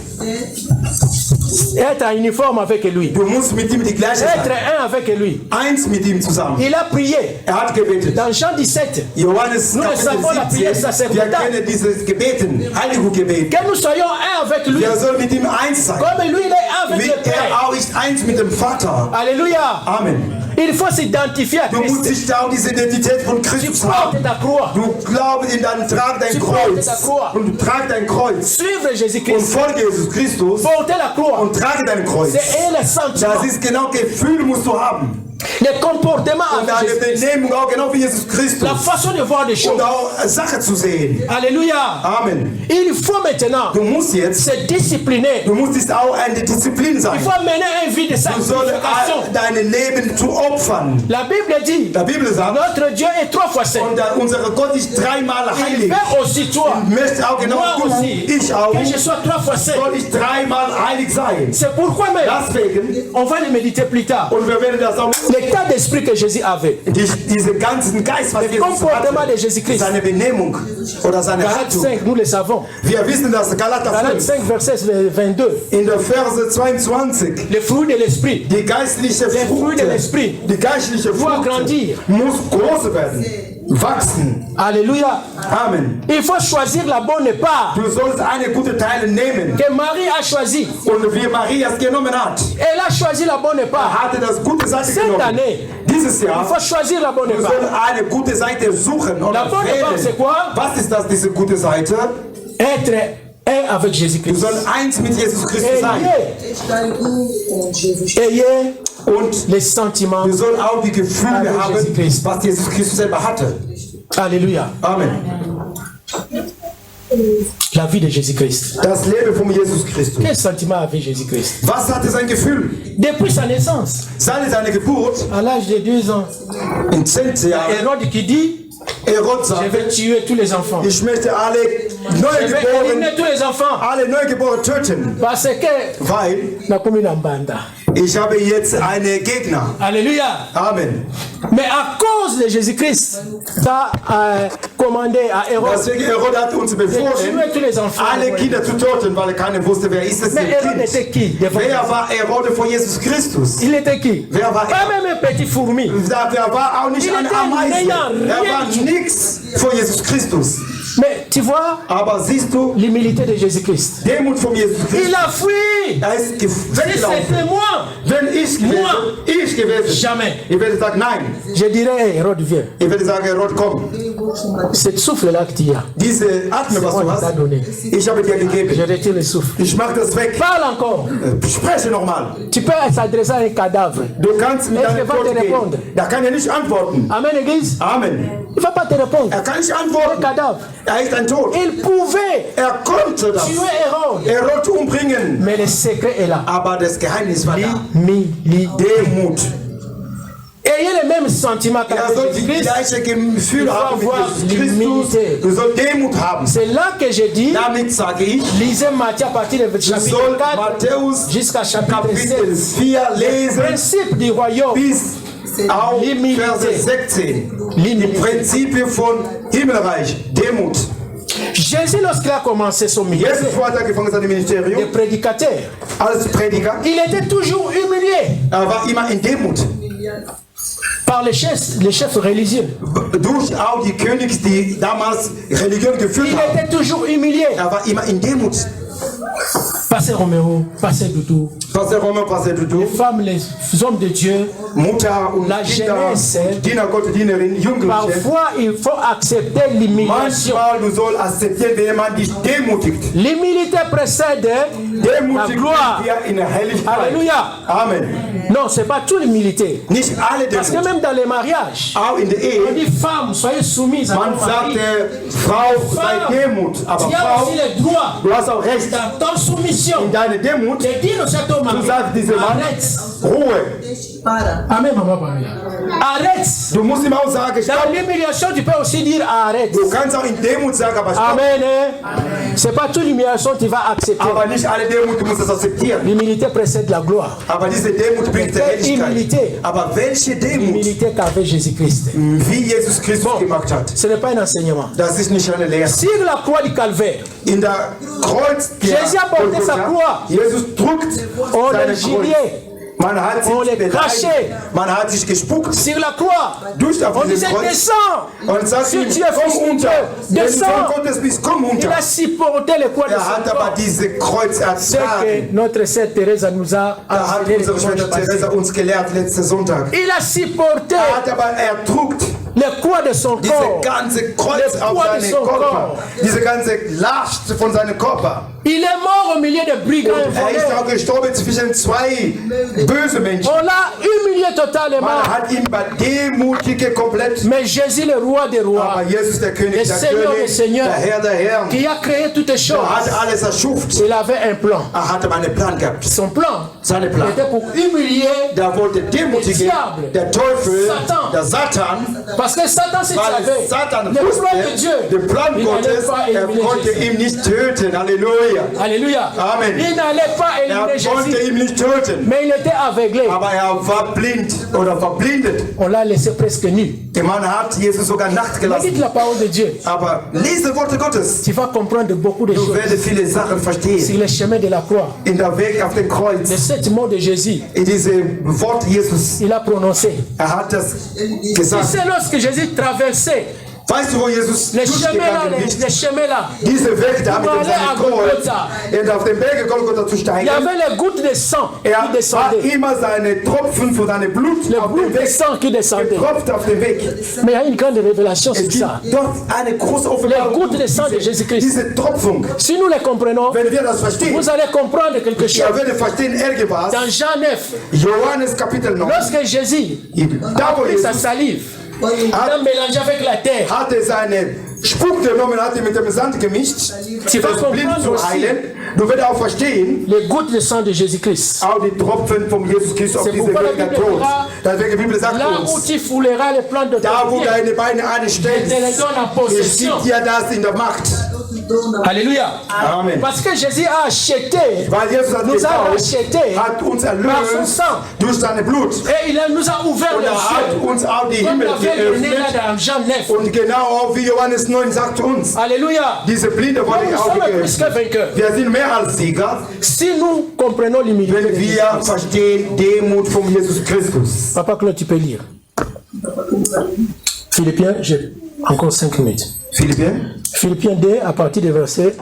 Speaker 1: être en uniforme avec lui.
Speaker 2: du musst mit ihm die gleiche
Speaker 1: Être
Speaker 2: sein.
Speaker 1: un avec lui.
Speaker 2: Eins mit ihm zusammen.
Speaker 1: Il a prié
Speaker 2: Hat gebetet.
Speaker 1: dans Jean 17
Speaker 2: Johannes
Speaker 1: Nous
Speaker 2: Kapitel
Speaker 1: savons la prière
Speaker 2: 17.
Speaker 1: sacerdotale.
Speaker 2: Wir kennen dieses Gebeten, Heiligung-Gebet.
Speaker 1: que nous soyons un avec lui.
Speaker 2: Wir sollen mit ihm eins sein.
Speaker 1: Comme lui, il est un avec
Speaker 2: Wie
Speaker 1: le Père.
Speaker 2: er auch ist eins mit dem Vater.
Speaker 1: Alléluia.
Speaker 2: Amen.
Speaker 1: Il faut s'identifier à
Speaker 2: Du musst
Speaker 1: Christ.
Speaker 2: dich da auch diese Identität von
Speaker 1: Tu
Speaker 2: Christus
Speaker 1: portes
Speaker 2: haben.
Speaker 1: ta croix.
Speaker 2: Du glaubst in dein, trag dein
Speaker 1: Tu portes
Speaker 2: Kreuz.
Speaker 1: ta croix.
Speaker 2: Und du trag dein Kreuz.
Speaker 1: Suivre
Speaker 2: Und
Speaker 1: Jésus-Christ.
Speaker 2: folge Jesus Christus.
Speaker 1: Porter la croix.
Speaker 2: Und trage dein Kreuz.
Speaker 1: C'est le sentiment.
Speaker 2: Das ist genau Gefühl musst du haben.
Speaker 1: Le comportement
Speaker 2: Und
Speaker 1: avec
Speaker 2: deine
Speaker 1: Jésus-Christ.
Speaker 2: Benehmung auch genau wie Jesus Christus.
Speaker 1: La façon de voir des choses.
Speaker 2: Und auch Sache zu sehen.
Speaker 1: Alléluia.
Speaker 2: Amen.
Speaker 1: Il faut maintenant
Speaker 2: Du musst jetzt,
Speaker 1: se discipliner.
Speaker 2: du musst auch eine Disziplin sein.
Speaker 1: Il faut mener une vie de
Speaker 2: Du sollst
Speaker 1: sanctification.
Speaker 2: dein Leben zu opfern.
Speaker 1: La Bible dit,
Speaker 2: Die Bibel sagt,
Speaker 1: notre Dieu est 3 fois saint.
Speaker 2: und unser Gott ist dreimal
Speaker 1: Il
Speaker 2: heilig.
Speaker 1: veut aussi toi,
Speaker 2: Möchte auch genau
Speaker 1: moi
Speaker 2: du,
Speaker 1: aussi,
Speaker 2: ich auch,
Speaker 1: que je sois 3 fois saint.
Speaker 2: soll ich dreimal heilig sein.
Speaker 1: C'est pourquoi même,
Speaker 2: Deswegen,
Speaker 1: on va le méditer plus tard.
Speaker 2: und wir werden das auch,
Speaker 1: L'état d'esprit que Jésus avait,
Speaker 2: diese ganzen Geist, was
Speaker 1: le
Speaker 2: Jesus
Speaker 1: comportement
Speaker 2: hatte,
Speaker 1: de Jésus-Christ.
Speaker 2: seine Benehmung oder seine
Speaker 1: Galates
Speaker 2: Haltung.
Speaker 1: 5, nous le savons.
Speaker 2: Wir wissen, dass Galater
Speaker 1: Galates
Speaker 2: 5
Speaker 1: 5, verset 22.
Speaker 2: in der Verse 22
Speaker 1: Les fruits de l'esprit
Speaker 2: die geistliche
Speaker 1: Les fruits de
Speaker 2: Frucht,
Speaker 1: l'esprit
Speaker 2: die geistliche
Speaker 1: doivent
Speaker 2: Frucht
Speaker 1: grandir.
Speaker 2: muss groß werden, wachsen.
Speaker 1: Alléluia.
Speaker 2: Amen.
Speaker 1: Il faut choisir la bonne part
Speaker 2: Du sollst eine gute Teile nehmen.
Speaker 1: que Marie a choisi.
Speaker 2: Und wie Maria es genommen hat,
Speaker 1: Elle a choisi la bonne part.
Speaker 2: hatte das gute Seite
Speaker 1: Cette
Speaker 2: genommen.
Speaker 1: année,
Speaker 2: Dieses
Speaker 1: il
Speaker 2: Jahr
Speaker 1: faut choisir la bonne
Speaker 2: wir
Speaker 1: part.
Speaker 2: sollen eine gute Seite suchen
Speaker 1: La
Speaker 2: oder
Speaker 1: bonne part, c'est
Speaker 2: wählen.
Speaker 1: quoi?
Speaker 2: Was ist das, diese gute Seite?
Speaker 1: Être un avec
Speaker 2: Wir
Speaker 1: Jésus-Christ.
Speaker 2: sollen eins mit Jesus Christus sein.
Speaker 1: Ayez
Speaker 2: Und
Speaker 1: les sentiments.
Speaker 2: wir sollen auch die Gefühle
Speaker 1: Avec
Speaker 2: haben,
Speaker 1: Jesus Christ.
Speaker 2: was Jesus Christus selber hatte.
Speaker 1: Alléluia.
Speaker 2: Amen.
Speaker 1: La vie de Jésus-Christ.
Speaker 2: Das Leben von Jesus Christus.
Speaker 1: Quel sentiment avait Jésus-Christ?
Speaker 2: Was hatte sein Gefühl?
Speaker 1: Depuis sa naissance,
Speaker 2: Seine Geburt
Speaker 1: à l'âge de 2 ans,
Speaker 2: in 10 Jahren.
Speaker 1: Hérode qui dit,
Speaker 2: Herod
Speaker 1: je
Speaker 2: sagte,
Speaker 1: vais tuer tous les enfants.
Speaker 2: ich möchte alle
Speaker 1: Je vais
Speaker 2: Neugeborenen,
Speaker 1: éliminer tous les enfants.
Speaker 2: alle Neugeborenen töten,
Speaker 1: Parce que
Speaker 2: weil
Speaker 1: nakomi na mbanda.
Speaker 2: Ich habe jetzt einen Gegner.
Speaker 1: Alléluia.
Speaker 2: Amen.
Speaker 1: Mais à cause de Jésus-Christ, tu as commandé à Hérode
Speaker 2: Deswegen Herod hat uns
Speaker 1: de
Speaker 2: befohlen,
Speaker 1: tuer tous les enfants.
Speaker 2: alle Kinder zu töten, weil keiner wusste, wer ist es
Speaker 1: Mais Hérode
Speaker 2: Kind.
Speaker 1: était qui devant
Speaker 2: Wer
Speaker 1: Jésus?
Speaker 2: war Herode vor Jesus Christus?
Speaker 1: Il était qui?
Speaker 2: Wer war
Speaker 1: Pas même un petit fourmi.
Speaker 2: Er war auch nicht
Speaker 1: Il
Speaker 2: ein
Speaker 1: était
Speaker 2: Ameise.
Speaker 1: rien,
Speaker 2: Er war
Speaker 1: rien.
Speaker 2: nichts vor Jesus Christus.
Speaker 1: Mais tu vois
Speaker 2: Aber siehst du,
Speaker 1: l'humilité de Jésus-Christ.
Speaker 2: Demut von Jesus Christus.
Speaker 1: Il a fui.
Speaker 2: Er ist
Speaker 1: Si
Speaker 2: weggelaufen.
Speaker 1: c'était moi,
Speaker 2: Wenn ich gewesen,
Speaker 1: jamais.
Speaker 2: ich werde sagen, nein.
Speaker 1: Je dirais, hey, Hérode, viens.
Speaker 2: Ich werde sagen, Herod, komm.
Speaker 1: Ce souffle-là que tu as,
Speaker 2: Diese Atme, was
Speaker 1: moi
Speaker 2: du
Speaker 1: qui t'a
Speaker 2: hast,
Speaker 1: donné.
Speaker 2: ich habe dir
Speaker 1: Je
Speaker 2: gegeben.
Speaker 1: retire le souffle.
Speaker 2: Ich mache das weg.
Speaker 1: Parle encore.
Speaker 2: Spreche normal.
Speaker 1: Tu peux s'adresser à un cadavre.
Speaker 2: Du kannst mit
Speaker 1: Est-ce
Speaker 2: deinem
Speaker 1: qu'il va te
Speaker 2: Tod
Speaker 1: répondre?
Speaker 2: gehen. Da kann er nicht antworten.
Speaker 1: Amen, Église.
Speaker 2: Amen.
Speaker 1: Il ne va pas te répondre.
Speaker 2: Er kann nicht
Speaker 1: Le
Speaker 2: antworten.
Speaker 1: cadavre.
Speaker 2: Er ist ein Tod.
Speaker 1: Il pouvait
Speaker 2: Er konnte das.
Speaker 1: tuer Hérode.
Speaker 2: Herod umbringen.
Speaker 1: Mais le secret est là.
Speaker 2: Aber das Geheimnis war da.
Speaker 1: L'humilité.
Speaker 2: Demut.
Speaker 1: Ayez le même sentiment
Speaker 2: Er
Speaker 1: qu'avec
Speaker 2: soll die
Speaker 1: Jésus-Christ.
Speaker 2: gleiche Gefühl haben mit
Speaker 1: avoir
Speaker 2: Jesus Christus.
Speaker 1: l'humilité.
Speaker 2: Du sollst Demut haben.
Speaker 1: C'est là que je dis,
Speaker 2: Damit sage ich,
Speaker 1: lisez Matthieu à partir du
Speaker 2: du
Speaker 1: chapitre
Speaker 2: sollst
Speaker 1: 4
Speaker 2: Matthäus
Speaker 1: jusqu'à chapitre
Speaker 2: Kapitel
Speaker 1: 16.
Speaker 2: 4
Speaker 1: Le
Speaker 2: lesen
Speaker 1: principe du royaume.
Speaker 2: bis auf
Speaker 1: L'humilité.
Speaker 2: Verse 16. Die
Speaker 1: L'humilité.
Speaker 2: Prinzipien von Himmelreich. Demut.
Speaker 1: Jésus, lorsqu'il a commencé son ministère
Speaker 2: Jesus hat angefangen sein
Speaker 1: de
Speaker 2: Ministerium
Speaker 1: prédicateur,
Speaker 2: als Prediger.
Speaker 1: il était toujours humilié
Speaker 2: Er war immer in Demut.
Speaker 1: par les chefs religieux.
Speaker 2: Durch auch die Königs, die damals Religion geführt
Speaker 1: Il
Speaker 2: haben.
Speaker 1: était toujours humilié.
Speaker 2: Er war immer in Demut.
Speaker 1: Pasteur Roméo, Pasteur Doudou,
Speaker 2: Pastor Romain, Pastor
Speaker 1: les
Speaker 2: Dudu,
Speaker 1: femmes, les hommes de Dieu,
Speaker 2: Mutter und
Speaker 1: La
Speaker 2: Kinder,
Speaker 1: Jeunesse.
Speaker 2: Diener Gott, Dienerin, Jugendliche.
Speaker 1: parfois il faut accepter l'humiliation.
Speaker 2: Manchmal du sollst akzeptieren, wenn jemand dich demutigt.
Speaker 1: L'humilité précède la
Speaker 2: Demutigt
Speaker 1: gloire.
Speaker 2: wir in der Helligkeit.
Speaker 1: Alléluia.
Speaker 2: Amen.
Speaker 1: Non, c'est pas toute l'humilité.
Speaker 2: Nicht alle
Speaker 1: Parce que
Speaker 2: Demut.
Speaker 1: même dans les mariages,
Speaker 2: Auch in der
Speaker 1: on
Speaker 2: Ehe.
Speaker 1: dit femme, soyez soumise à
Speaker 2: Man
Speaker 1: votre mari.
Speaker 2: sagt, Frau, sei Demut. Aber
Speaker 1: Tu as
Speaker 2: Frau,
Speaker 1: aussi le droit,
Speaker 2: du hast auch Recht.
Speaker 1: dans ton soumission,
Speaker 2: In deiner Demut,
Speaker 1: de dire au château
Speaker 2: du
Speaker 1: mari,
Speaker 2: sagst diesem Mann,
Speaker 1: arrête.
Speaker 2: Ruhe.
Speaker 1: Amen, maman, Maria. Arrête.
Speaker 2: Du musst ihm auch sagen, stopp.
Speaker 1: Dans l'humiliation, tu peux aussi dire arrête.
Speaker 2: Du kannst auch in Demut sagen, aber stopp.
Speaker 1: Amen. Hein? C'est pas toute l'humiliation que tu vas accepter.
Speaker 2: Aber nicht alle Demut, du musst es akzeptieren.
Speaker 1: L'humilité précède la gloire.
Speaker 2: Aber diese Demut bringt die
Speaker 1: Humilité.
Speaker 2: Helligkeit. Aber welche Demut,
Speaker 1: L'humilité qu'avait Jésus-Christ.
Speaker 2: wie Jesus Christus gemacht hat,
Speaker 1: Ce n'est pas un enseignement.
Speaker 2: das ist nicht eine Lehre.
Speaker 1: Sur la croix du calvaire,
Speaker 2: In der Kreuz,
Speaker 1: Jésus a porté sa croix.
Speaker 2: Jesus druckt
Speaker 1: on
Speaker 2: seine
Speaker 1: le
Speaker 2: Kreuz.
Speaker 1: gilet.
Speaker 2: Man hat
Speaker 1: On
Speaker 2: sich
Speaker 1: les crachait.
Speaker 2: man hat sich gespuckt
Speaker 1: Sur la croix,
Speaker 2: durch auf
Speaker 1: on
Speaker 2: diesem
Speaker 1: disait
Speaker 2: Kreuz
Speaker 1: descends.
Speaker 2: und sagt
Speaker 1: Si
Speaker 2: ihm,
Speaker 1: tu es fils
Speaker 2: komm
Speaker 1: de
Speaker 2: unter.
Speaker 1: Dieu,
Speaker 2: Wenn du Sohn
Speaker 1: descends.
Speaker 2: Gottes bist, komm
Speaker 1: Il
Speaker 2: unter.
Speaker 1: a supporté le poids de
Speaker 2: Er hat
Speaker 1: son
Speaker 2: aber
Speaker 1: corps.
Speaker 2: diese Kreuz
Speaker 1: C'est
Speaker 2: ertragen.
Speaker 1: que notre sœur Thérèse nous a
Speaker 2: Da hat
Speaker 1: enseigné le
Speaker 2: unsere
Speaker 1: dimanche
Speaker 2: Schwester
Speaker 1: passé.
Speaker 2: Theresa uns gelehrt letzten Sonntag.
Speaker 1: Il a supporté
Speaker 2: Er hat aber erdruckt
Speaker 1: le poids de son
Speaker 2: diese
Speaker 1: corps.
Speaker 2: ganze Kreuz
Speaker 1: Le
Speaker 2: auf
Speaker 1: poids de
Speaker 2: seinen
Speaker 1: son
Speaker 2: Körper.
Speaker 1: corps.
Speaker 2: Diese ganze Last von seinem Körper.
Speaker 1: Il est mort au milieu de brigands et
Speaker 2: Er ist auch
Speaker 1: voleurs.
Speaker 2: gestorben zwischen zwei böse Menschen.
Speaker 1: On l'a humilié totalement.
Speaker 2: Man hat ihn demütigt komplett.
Speaker 1: Mais Jésus, le roi des rois,
Speaker 2: Aber Jesus, der König,
Speaker 1: Le
Speaker 2: der
Speaker 1: Seigneur des
Speaker 2: König,
Speaker 1: Seigneurs.
Speaker 2: der Herr, der Herr,
Speaker 1: qui a créé toutes les
Speaker 2: er hat
Speaker 1: choses,
Speaker 2: alles erschuft.
Speaker 1: il avait un plan.
Speaker 2: Er hatte einen Plan gehabt.
Speaker 1: Son plan
Speaker 2: Seine Plan.
Speaker 1: était pour humilier,
Speaker 2: Der wollte demutigen,
Speaker 1: Diable.
Speaker 2: der Teufel,
Speaker 1: Satan.
Speaker 2: der Satan,
Speaker 1: parce que Satan, si tu
Speaker 2: weil
Speaker 1: savais,
Speaker 2: Satan
Speaker 1: le plan de
Speaker 2: wusste,
Speaker 1: Dieu,
Speaker 2: den Plan
Speaker 1: il n'allait
Speaker 2: Gottes,
Speaker 1: pas
Speaker 2: er
Speaker 1: éliminer
Speaker 2: konnte
Speaker 1: Jésus.
Speaker 2: ihn nicht töten. Halleluja.
Speaker 1: Alléluia.
Speaker 2: Amen.
Speaker 1: Il n'allait pas
Speaker 2: Er
Speaker 1: éliminer
Speaker 2: konnte
Speaker 1: Jésus,
Speaker 2: ihn nicht töten.
Speaker 1: mais il était aveuglé.
Speaker 2: Aber er war blind oder verblindet.
Speaker 1: On l'a laissé presque nu.
Speaker 2: Der Mann hat Jesus sogar Nacht
Speaker 1: Mais
Speaker 2: gelassen.
Speaker 1: dites la parole de Dieu.
Speaker 2: Aber lese Worte Gottes.
Speaker 1: Tu vas comprendre beaucoup de
Speaker 2: Du
Speaker 1: choses
Speaker 2: wirst viele Sachen
Speaker 1: sur
Speaker 2: verstehen.
Speaker 1: le chemin de la croix.
Speaker 2: In der Weg auf dem
Speaker 1: De
Speaker 2: Kreuz.
Speaker 1: cet mot de Jésus,
Speaker 2: In diesem Wort Jesus.
Speaker 1: il a prononcé.
Speaker 2: Er hat das
Speaker 1: Tu
Speaker 2: gesagt.
Speaker 1: sais, lorsque Jésus traversait
Speaker 2: Weißt du, wo Jesus
Speaker 1: les chemins là,
Speaker 2: durchgegangen ist?
Speaker 1: les chemins là,
Speaker 2: Diese Weg da mit
Speaker 1: Pour aller à
Speaker 2: seinem Kreuz.
Speaker 1: Golgotha.
Speaker 2: Und auf dem Berge Golgotha zu
Speaker 1: il y
Speaker 2: steigen.
Speaker 1: avait les gouttes de sang
Speaker 2: Er
Speaker 1: qui
Speaker 2: war
Speaker 1: descendaient.
Speaker 2: immer seine Tropfen von seinem Blut
Speaker 1: Les
Speaker 2: auf dem
Speaker 1: gouttes de
Speaker 2: Weg.
Speaker 1: sang qui descendaient.
Speaker 2: Getropft auf dem Weg.
Speaker 1: Mais il y a une grande révélation
Speaker 2: Es
Speaker 1: sur
Speaker 2: gibt
Speaker 1: ça.
Speaker 2: dort eine große
Speaker 1: Les
Speaker 2: Offenbarung.
Speaker 1: gouttes de sang de Jésus-Christ.
Speaker 2: Diese Tropfung.
Speaker 1: Si nous les comprenons,
Speaker 2: Wenn wir das verstehen,
Speaker 1: vous allez comprendre quelque
Speaker 2: ihr
Speaker 1: chose.
Speaker 2: werdet verstehen irgendwas.
Speaker 1: Dans Jean 9,
Speaker 2: Johannes Kapitel 9.
Speaker 1: lorsque Jésus
Speaker 2: Da
Speaker 1: a
Speaker 2: wo
Speaker 1: pris sa
Speaker 2: Jesus
Speaker 1: salive, il a mélangé avec la terre.
Speaker 2: hatte seine Spuck genommen, hat ihn mit dem Sand gemischt,
Speaker 1: Tu vas
Speaker 2: das Blind
Speaker 1: comprendre
Speaker 2: zu
Speaker 1: aussi
Speaker 2: heilen. Du wirst auch verstehen,
Speaker 1: les gouttes de sang de Jésus-Christ.
Speaker 2: auch die Tropfen vom Jesus Christus auf
Speaker 1: C'est
Speaker 2: diese
Speaker 1: pourquoi la
Speaker 2: Welt der
Speaker 1: Bible
Speaker 2: Tod.
Speaker 1: dira,
Speaker 2: Deswegen die Bibel sagt
Speaker 1: Là où
Speaker 2: uns,
Speaker 1: tu fouleras les plans de
Speaker 2: da
Speaker 1: ton
Speaker 2: wo
Speaker 1: pied,
Speaker 2: deine Beine
Speaker 1: je
Speaker 2: anstellst,
Speaker 1: te les donne en
Speaker 2: es
Speaker 1: possession.
Speaker 2: gibt dir das in der Macht.
Speaker 1: Alléluia.
Speaker 2: Amen.
Speaker 1: Parce que Jésus a acheté,
Speaker 2: Weil Jesus hat
Speaker 1: nous a
Speaker 2: gekauft,
Speaker 1: racheté
Speaker 2: hat uns
Speaker 1: par son
Speaker 2: erlöst
Speaker 1: sang.
Speaker 2: durch sein Blut.
Speaker 1: Et il nous a ouvert
Speaker 2: Und
Speaker 1: les
Speaker 2: hat
Speaker 1: yeux.
Speaker 2: uns auch die
Speaker 1: Comme
Speaker 2: Himmel
Speaker 1: l'avait donné là
Speaker 2: geöffnet.
Speaker 1: dans Jean 9.
Speaker 2: Und genau auch wie Johannes 9 sagt uns,
Speaker 1: Alléluia.
Speaker 2: diese Blinde
Speaker 1: Donc,
Speaker 2: wurden
Speaker 1: nous
Speaker 2: auch
Speaker 1: sommes plus que
Speaker 2: geöffnet.
Speaker 1: vainqueurs.
Speaker 2: Wir sind mehr als Sieger,
Speaker 1: Si nous comprenons l'humilité de
Speaker 2: wenn
Speaker 1: Jésus.
Speaker 2: wir verstehen Demut von Jesus Christus.
Speaker 1: Papa Claude, tu peux lire. Philippiens, j'ai encore 5 minutes.
Speaker 2: Philippiens,
Speaker 1: Philippiens 2, à partir du verset,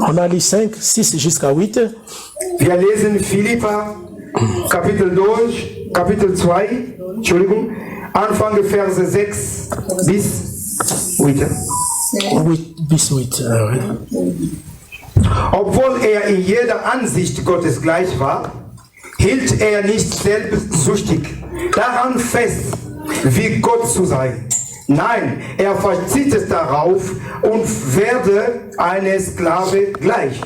Speaker 1: on a lu 5, 6 jusqu'à 8.
Speaker 2: wir lesen Philippa, Kapitel 2, Entschuldigung, Anfang Verse 6 bis 8.
Speaker 1: 8 bis 8.
Speaker 2: Obwohl er in jeder Ansicht Gottes gleich war, hielt er nicht selbstsüchtig daran fest, wie Gott zu sein. Nein, er verzichtet darauf und werde eine Sklave gleich.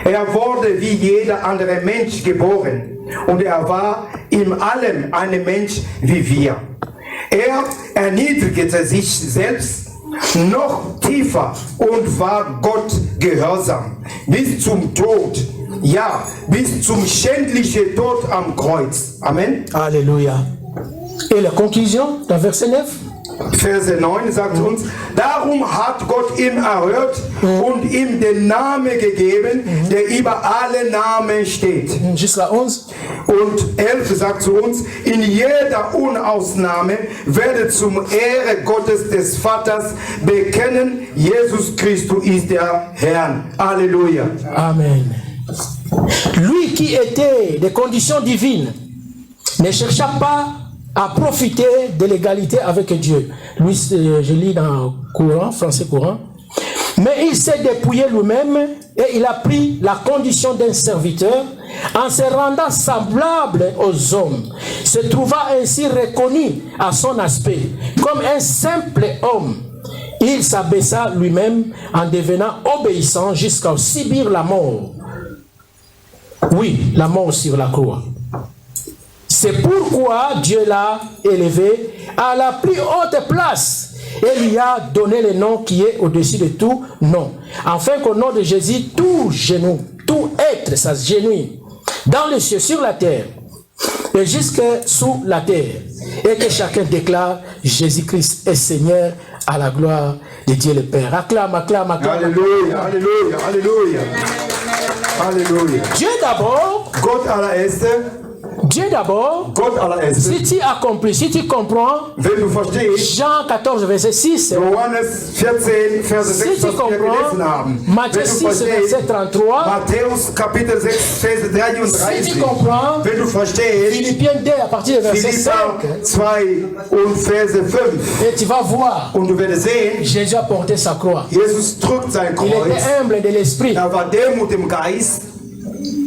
Speaker 2: Er wurde wie jeder andere Mensch geboren und er war in allem ein Mensch wie wir. Er erniedrigte sich selbst noch tiefer und war Gott gehorsam bis zum Tod, ja, bis zum schändlichen Tod am Kreuz. Amen.
Speaker 1: Alléluia. Et la conclusion, dans verset 9.
Speaker 2: Verse 9 sagt uns, darum hat Gott ihn erhört und ihm den Namen gegeben, der über alle Namen steht.
Speaker 1: Jusqu'à 11.
Speaker 2: Und 11 sagt zu uns, in jeder Unausnahme werde zum Ehre Gottes des Vaters bekennen, Jesus Christus ist der Herr. Halleluja.
Speaker 1: Amen. Lui qui était des conditions divines ne chercha pas à profiter de l'égalité avec Dieu. Lui, je lis dans courant, français courant. Mais il s'est dépouillé lui-même et il a pris la condition d'un serviteur en se rendant semblable aux hommes. Se trouva ainsi reconnu à son aspect comme un simple homme. Il s'abaissa lui-même en devenant obéissant jusqu'à subir la mort. Oui, la mort sur la croix. C'est pourquoi Dieu l'a élevé à la plus haute place et lui a donné le nom qui est au-dessus de tout nom. Afin qu'au nom de Jésus, tout genou, tout être s'agenouille dans les cieux, sur la terre et jusque sous la terre. Et que chacun déclare Jésus-Christ est Seigneur à la gloire de Dieu le Père. Acclame, acclame, acclame.
Speaker 2: Alléluia, Alléluia, Alléluia. Alléluia.
Speaker 1: Dieu d'abord.
Speaker 2: Gott allererste.
Speaker 1: Dieu d'abord.
Speaker 2: Gott allererste.
Speaker 1: Si tu as compris, si tu comprends,
Speaker 2: Wenn du verstehst,
Speaker 1: Jean 14, verset 6.
Speaker 2: Johannes 14, Verse 6,
Speaker 1: Si tu
Speaker 2: was wir gelesen
Speaker 1: comprends,
Speaker 2: haben.
Speaker 1: Matthieu
Speaker 2: Wenn du
Speaker 1: 6,
Speaker 2: verstehst,
Speaker 1: verset 33.
Speaker 2: Matthäus Kapitel 6, Vers
Speaker 1: Si
Speaker 2: 33.
Speaker 1: tu comprends,
Speaker 2: Wenn du verstehst,
Speaker 1: Philippiens 2 à partir du verset 5.
Speaker 2: Philippa 2 und Verse 5.
Speaker 1: Et tu vas voir,
Speaker 2: Und du wirst sehen,
Speaker 1: Jésus a porté sa croix.
Speaker 2: Jesus trug sein
Speaker 1: Il
Speaker 2: Kreuz.
Speaker 1: était humble de l'esprit.
Speaker 2: Er war Demut im Geist.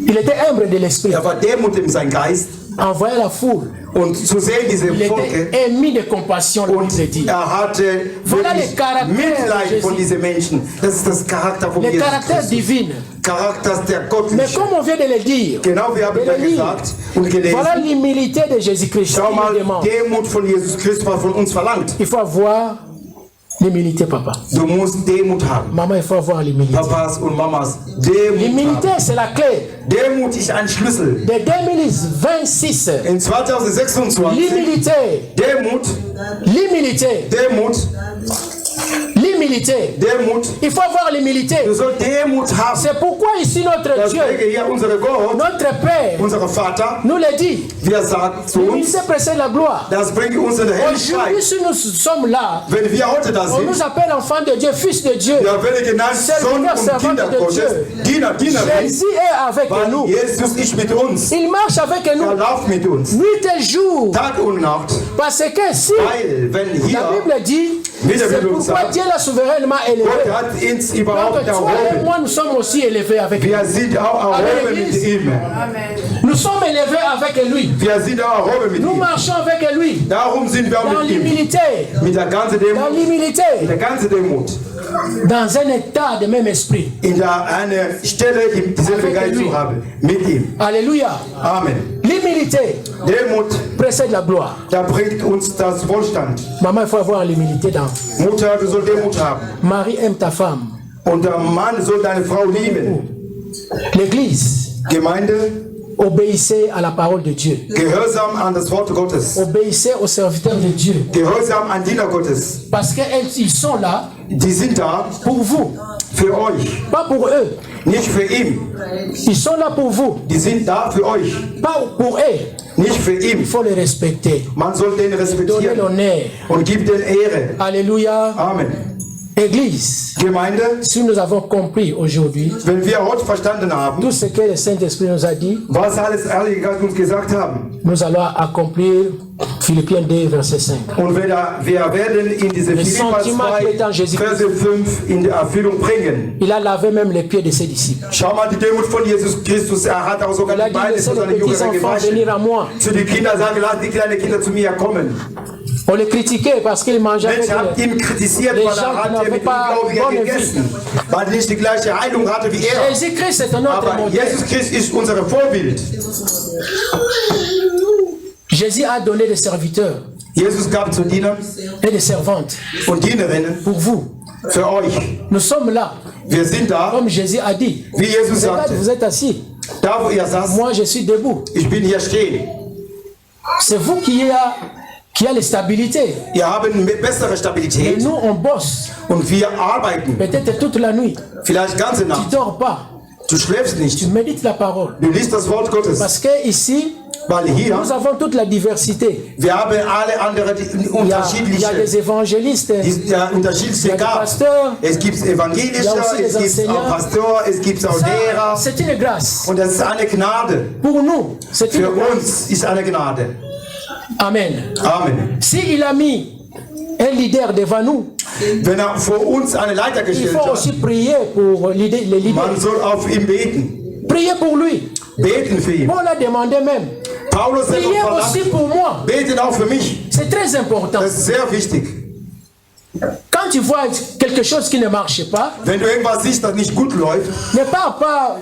Speaker 1: Il était humble de l'esprit.
Speaker 2: Er war Demut in sein Geist.
Speaker 1: En voyant la foule,
Speaker 2: Und zu sehen diese
Speaker 1: il
Speaker 2: Volke.
Speaker 1: était émis de compassion, la Bible dit.
Speaker 2: Hatte
Speaker 1: Voilà
Speaker 2: wirklich
Speaker 1: le caractère de
Speaker 2: Mitleid von
Speaker 1: Jésus.
Speaker 2: diesen Menschen. Das ist das Charakter von
Speaker 1: Le
Speaker 2: Jesus
Speaker 1: caractère
Speaker 2: Christus.
Speaker 1: divin.
Speaker 2: Charakter der
Speaker 1: Mais
Speaker 2: Göttliche.
Speaker 1: comme on vient de le dire,
Speaker 2: Genau, wir haben
Speaker 1: de
Speaker 2: ja
Speaker 1: le lire,
Speaker 2: gesagt und gelesen.
Speaker 1: voilà l'humilité de Jésus-Christ.
Speaker 2: Schau
Speaker 1: Il
Speaker 2: mal,
Speaker 1: demande.
Speaker 2: Demut von Jesus Christus, was von uns verlangt.
Speaker 1: Il faut avoir l'humilité, papa.
Speaker 2: Du musst Demut haben.
Speaker 1: Maman, il faut avoir l'humilité.
Speaker 2: Papas und Mamas, Demut
Speaker 1: L'humilité,
Speaker 2: haben.
Speaker 1: c'est la clé.
Speaker 2: Demut ist ein Schlüssel.
Speaker 1: De 2026,
Speaker 2: In 2026,
Speaker 1: l'humilité,
Speaker 2: Demut,
Speaker 1: l'humilité,
Speaker 2: Demut,
Speaker 1: l'humilité.
Speaker 2: Demut.
Speaker 1: Il faut avoir l'humilité.
Speaker 2: Du sollst Demut haben.
Speaker 1: C'est pourquoi ici notre
Speaker 2: Das
Speaker 1: Dieu,
Speaker 2: Wege hier, unsere Gott,
Speaker 1: notre Père,
Speaker 2: unser Vater,
Speaker 1: nous le dit.
Speaker 2: wie er sagt zu uns,
Speaker 1: L'humilité précède la gloire.
Speaker 2: das bringt uns in der Herrlichkeit.
Speaker 1: Aujourd'hui, si nous sommes là,
Speaker 2: Wenn wir heute da
Speaker 1: on
Speaker 2: sind,
Speaker 1: nous appelle enfants de Dieu, fils de Dieu.
Speaker 2: ja, werde genannt Sohn und
Speaker 1: Servant
Speaker 2: Kinder
Speaker 1: de
Speaker 2: Gottes,
Speaker 1: Dieu.
Speaker 2: Diener, Dienerin,
Speaker 1: Jésus est avec
Speaker 2: weil
Speaker 1: nous.
Speaker 2: Jesus ist mit uns.
Speaker 1: Il marche avec
Speaker 2: Er
Speaker 1: nous
Speaker 2: läuft mit uns.
Speaker 1: nuit et jour.
Speaker 2: Tag und Nacht.
Speaker 1: Parce que si
Speaker 2: Weil, wenn
Speaker 1: la
Speaker 2: hier,
Speaker 1: Bible dit,
Speaker 2: Wie der
Speaker 1: c'est
Speaker 2: Bibel
Speaker 1: pourquoi
Speaker 2: sagt,
Speaker 1: Dieu l'a souverainement élevé.
Speaker 2: Gott hat uns
Speaker 1: Donc
Speaker 2: überhaupt
Speaker 1: toi et
Speaker 2: erhoben.
Speaker 1: moi, nous sommes aussi élevés avec lui.
Speaker 2: Wir sind auch erhoben mit ihm.
Speaker 1: Nous sommes élevés avec lui.
Speaker 2: Wir sind auch erhoben mit
Speaker 1: Nous
Speaker 2: ihm.
Speaker 1: marchons avec lui.
Speaker 2: Darum sind wir
Speaker 1: Dans
Speaker 2: mit ihm.
Speaker 1: l'humilité.
Speaker 2: Mit der ganzen
Speaker 1: Dans
Speaker 2: Demut,
Speaker 1: l'humilité.
Speaker 2: mit der ganzen Demut.
Speaker 1: Dans un état de même esprit.
Speaker 2: In der eine Stelle dieselbe Geist zu haben. Mit ihm.
Speaker 1: Alléluia.
Speaker 2: Amen.
Speaker 1: L'humilité
Speaker 2: Demut,
Speaker 1: précède la gloire.
Speaker 2: da bringt uns das Wohlstand.
Speaker 1: Maman, il faut avoir l'humilité dans.
Speaker 2: Mutter, du sollst Demut haben.
Speaker 1: Marie, aime ta femme.
Speaker 2: Und der Mann soll deine Frau lieben.
Speaker 1: L'Église,
Speaker 2: Gemeinde,
Speaker 1: obéissez à la parole de Dieu.
Speaker 2: gehorsam an das Wort Gottes.
Speaker 1: Obéissez aux serviteurs de Dieu.
Speaker 2: Gehorsam an Diener Gottes.
Speaker 1: Parce qu'ils sont là
Speaker 2: Die sind da
Speaker 1: pour vous,
Speaker 2: für euch,
Speaker 1: pas pour eux.
Speaker 2: nicht für ihn.
Speaker 1: Ils sont là pour vous,
Speaker 2: Die sind da für euch,
Speaker 1: pas pour eux.
Speaker 2: nicht für ihn.
Speaker 1: Il faut les respecter.
Speaker 2: Man soll den
Speaker 1: Donner
Speaker 2: respektieren
Speaker 1: l'honneur.
Speaker 2: und gibt den Ehre.
Speaker 1: Alléluia.
Speaker 2: Amen.
Speaker 1: Église,
Speaker 2: Gemeinde,
Speaker 1: si nous avons compris aujourd'hui
Speaker 2: wenn wir heute verstanden haben,
Speaker 1: tout ce que le Saint-Esprit nous a dit,
Speaker 2: was alles Heilige Geist uns gesagt haben,
Speaker 1: nous allons accomplir Philippiens 2, verset 5.
Speaker 2: und wir werden in diese Philipper 2, Verse 5 in die Erfüllung bringen.
Speaker 1: Il a lavé même les pieds de ses disciples.
Speaker 2: Schau mal die Demut von Jesus Christus, hat auch sogar
Speaker 1: Il a
Speaker 2: die
Speaker 1: dit,
Speaker 2: Beine
Speaker 1: laissez
Speaker 2: zu seinen
Speaker 1: les petits
Speaker 2: Jüngern
Speaker 1: enfants
Speaker 2: gewaschen.
Speaker 1: venir à moi.
Speaker 2: Zu den Kindern sagen, lass die kleinen Kinder zu mir kommen.
Speaker 1: On les critiquait parce qu'ils mangeaient avec
Speaker 2: Mensch hat ihn kritisiert,
Speaker 1: les
Speaker 2: weil
Speaker 1: gens qui
Speaker 2: hat
Speaker 1: n'avaient
Speaker 2: mit
Speaker 1: pas
Speaker 2: Ungläubigen
Speaker 1: bonne vie.
Speaker 2: gegessen, weil er nicht die gleiche Heilung hatte wie er.
Speaker 1: Jésus-Christ est un autre
Speaker 2: Aber
Speaker 1: modèle.
Speaker 2: Jesus Christus ist unser Vorbild.
Speaker 1: Jésus a donné des serviteurs
Speaker 2: Jesus gab zu Dienern
Speaker 1: et des servantes
Speaker 2: und Dienerinnen
Speaker 1: pour vous.
Speaker 2: für euch.
Speaker 1: Nous sommes là,
Speaker 2: Wir sind da,
Speaker 1: comme Jésus a dit.
Speaker 2: wie Jesus
Speaker 1: Regarde,
Speaker 2: sagte,
Speaker 1: vous êtes assis.
Speaker 2: da wo ihr saßt,
Speaker 1: Moi, je suis debout.
Speaker 2: ich bin hier stehen.
Speaker 1: C'est vous qui a les stabilités.
Speaker 2: Wir haben eine bessere
Speaker 1: Et
Speaker 2: Stabilität
Speaker 1: nous, on bosse.
Speaker 2: und wir arbeiten.
Speaker 1: Peut-être toute la nuit.
Speaker 2: Vielleicht ganze
Speaker 1: Tu
Speaker 2: Nacht.
Speaker 1: dors pas.
Speaker 2: Du schläfst
Speaker 1: Tu
Speaker 2: nicht.
Speaker 1: médites la parole.
Speaker 2: Du liest das Wort Gottes.
Speaker 1: Parce que ici,
Speaker 2: Weil hier,
Speaker 1: nous avons toute la diversité.
Speaker 2: wir haben alle andere
Speaker 1: Il y a des
Speaker 2: unterschiedliche,
Speaker 1: évangélistes,
Speaker 2: unterschiedliche
Speaker 1: il y a des
Speaker 2: Gaben.
Speaker 1: pasteurs.
Speaker 2: Es gibt Evangelische,
Speaker 1: Ja, aussi
Speaker 2: es
Speaker 1: des
Speaker 2: gibt auch
Speaker 1: Enseignants.
Speaker 2: Pastor, es gibt auch
Speaker 1: Ça,
Speaker 2: Lehrer.
Speaker 1: c'est une grâce.
Speaker 2: Und das ist eine Gnade.
Speaker 1: Pour nous, c'est une
Speaker 2: Für
Speaker 1: grâce.
Speaker 2: uns ist eine Gnade.
Speaker 1: Amen.
Speaker 2: Amen.
Speaker 1: S'il a mis un leader devant nous,
Speaker 2: Wenn er vor uns eine Leiter
Speaker 1: il
Speaker 2: gestellt
Speaker 1: faut
Speaker 2: hat,
Speaker 1: aussi prier pour les leaders.
Speaker 2: man soll auf ihn beten.
Speaker 1: Priez pour lui.
Speaker 2: Beten für ihn.
Speaker 1: On l'a demandé même.
Speaker 2: Paulus selber
Speaker 1: Priez aussi
Speaker 2: verlangt,
Speaker 1: pour moi.
Speaker 2: beten auch für mich.
Speaker 1: C'est très important.
Speaker 2: Das ist sehr wichtig.
Speaker 1: Quand tu vois quelque chose qui ne marche pas,
Speaker 2: Wenn du irgendwas siehst, das nicht gut läuft,
Speaker 1: ne pars pas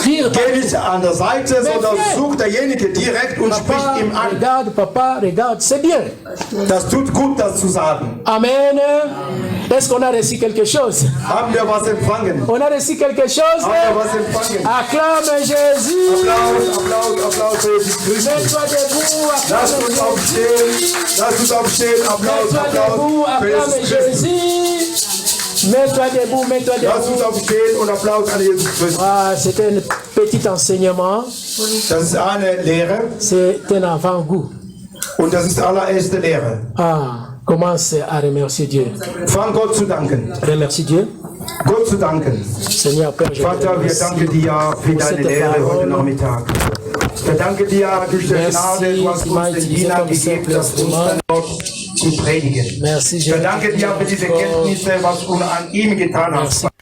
Speaker 1: dire
Speaker 2: geh nicht an der Seite, sondern such derjenige direkt und sprich
Speaker 1: papa,
Speaker 2: ihm an.
Speaker 1: regarde, papa, regarde, c'est bien.
Speaker 2: Das tut gut, das zu sagen.
Speaker 1: Amen. Est-ce qu'on a reçu quelque chose?
Speaker 2: Haben wir was empfangen?
Speaker 1: On a reçu quelque chose?
Speaker 2: Haben wir was empfangen?
Speaker 1: Acclame Jésus.
Speaker 2: Applaus, Applaus, Applaus für Jesus Christus.
Speaker 1: Mets-toi debout,
Speaker 2: Lass
Speaker 1: acclame
Speaker 2: uns
Speaker 1: Jésus.
Speaker 2: aufstehen. Lass uns aufstehen. Applaus,
Speaker 1: Mets-toi debout,
Speaker 2: Applaus für
Speaker 1: acclame
Speaker 2: Jesus Christus.
Speaker 1: Jésus. Mets-toi debout, mets-toi
Speaker 2: Lass uns
Speaker 1: debout.
Speaker 2: aufstehen und Applaus an Jesus Christus.
Speaker 1: Ah, c'est un petit enseignement,
Speaker 2: Das ist eine Lehre
Speaker 1: c'est un avant-goût.
Speaker 2: und das ist allererste Lehre.
Speaker 1: Ah, commence à remercier Dieu.
Speaker 2: Fang Gott zu danken.
Speaker 1: Remercie Dieu.
Speaker 2: Gott zu danken.
Speaker 1: Seigneur Père, je te
Speaker 2: Vater, wir
Speaker 1: remercie.
Speaker 2: danken dir für deine Lehre heute Nachmittag. Wir danken dir durch die Gnade, du hast uns den Dienern gegeben, das uns dein Wort zu predigen.
Speaker 1: Merci,
Speaker 2: Wir danken dir für diese Kenntnisse, was du an ihm getan hast.
Speaker 1: Merci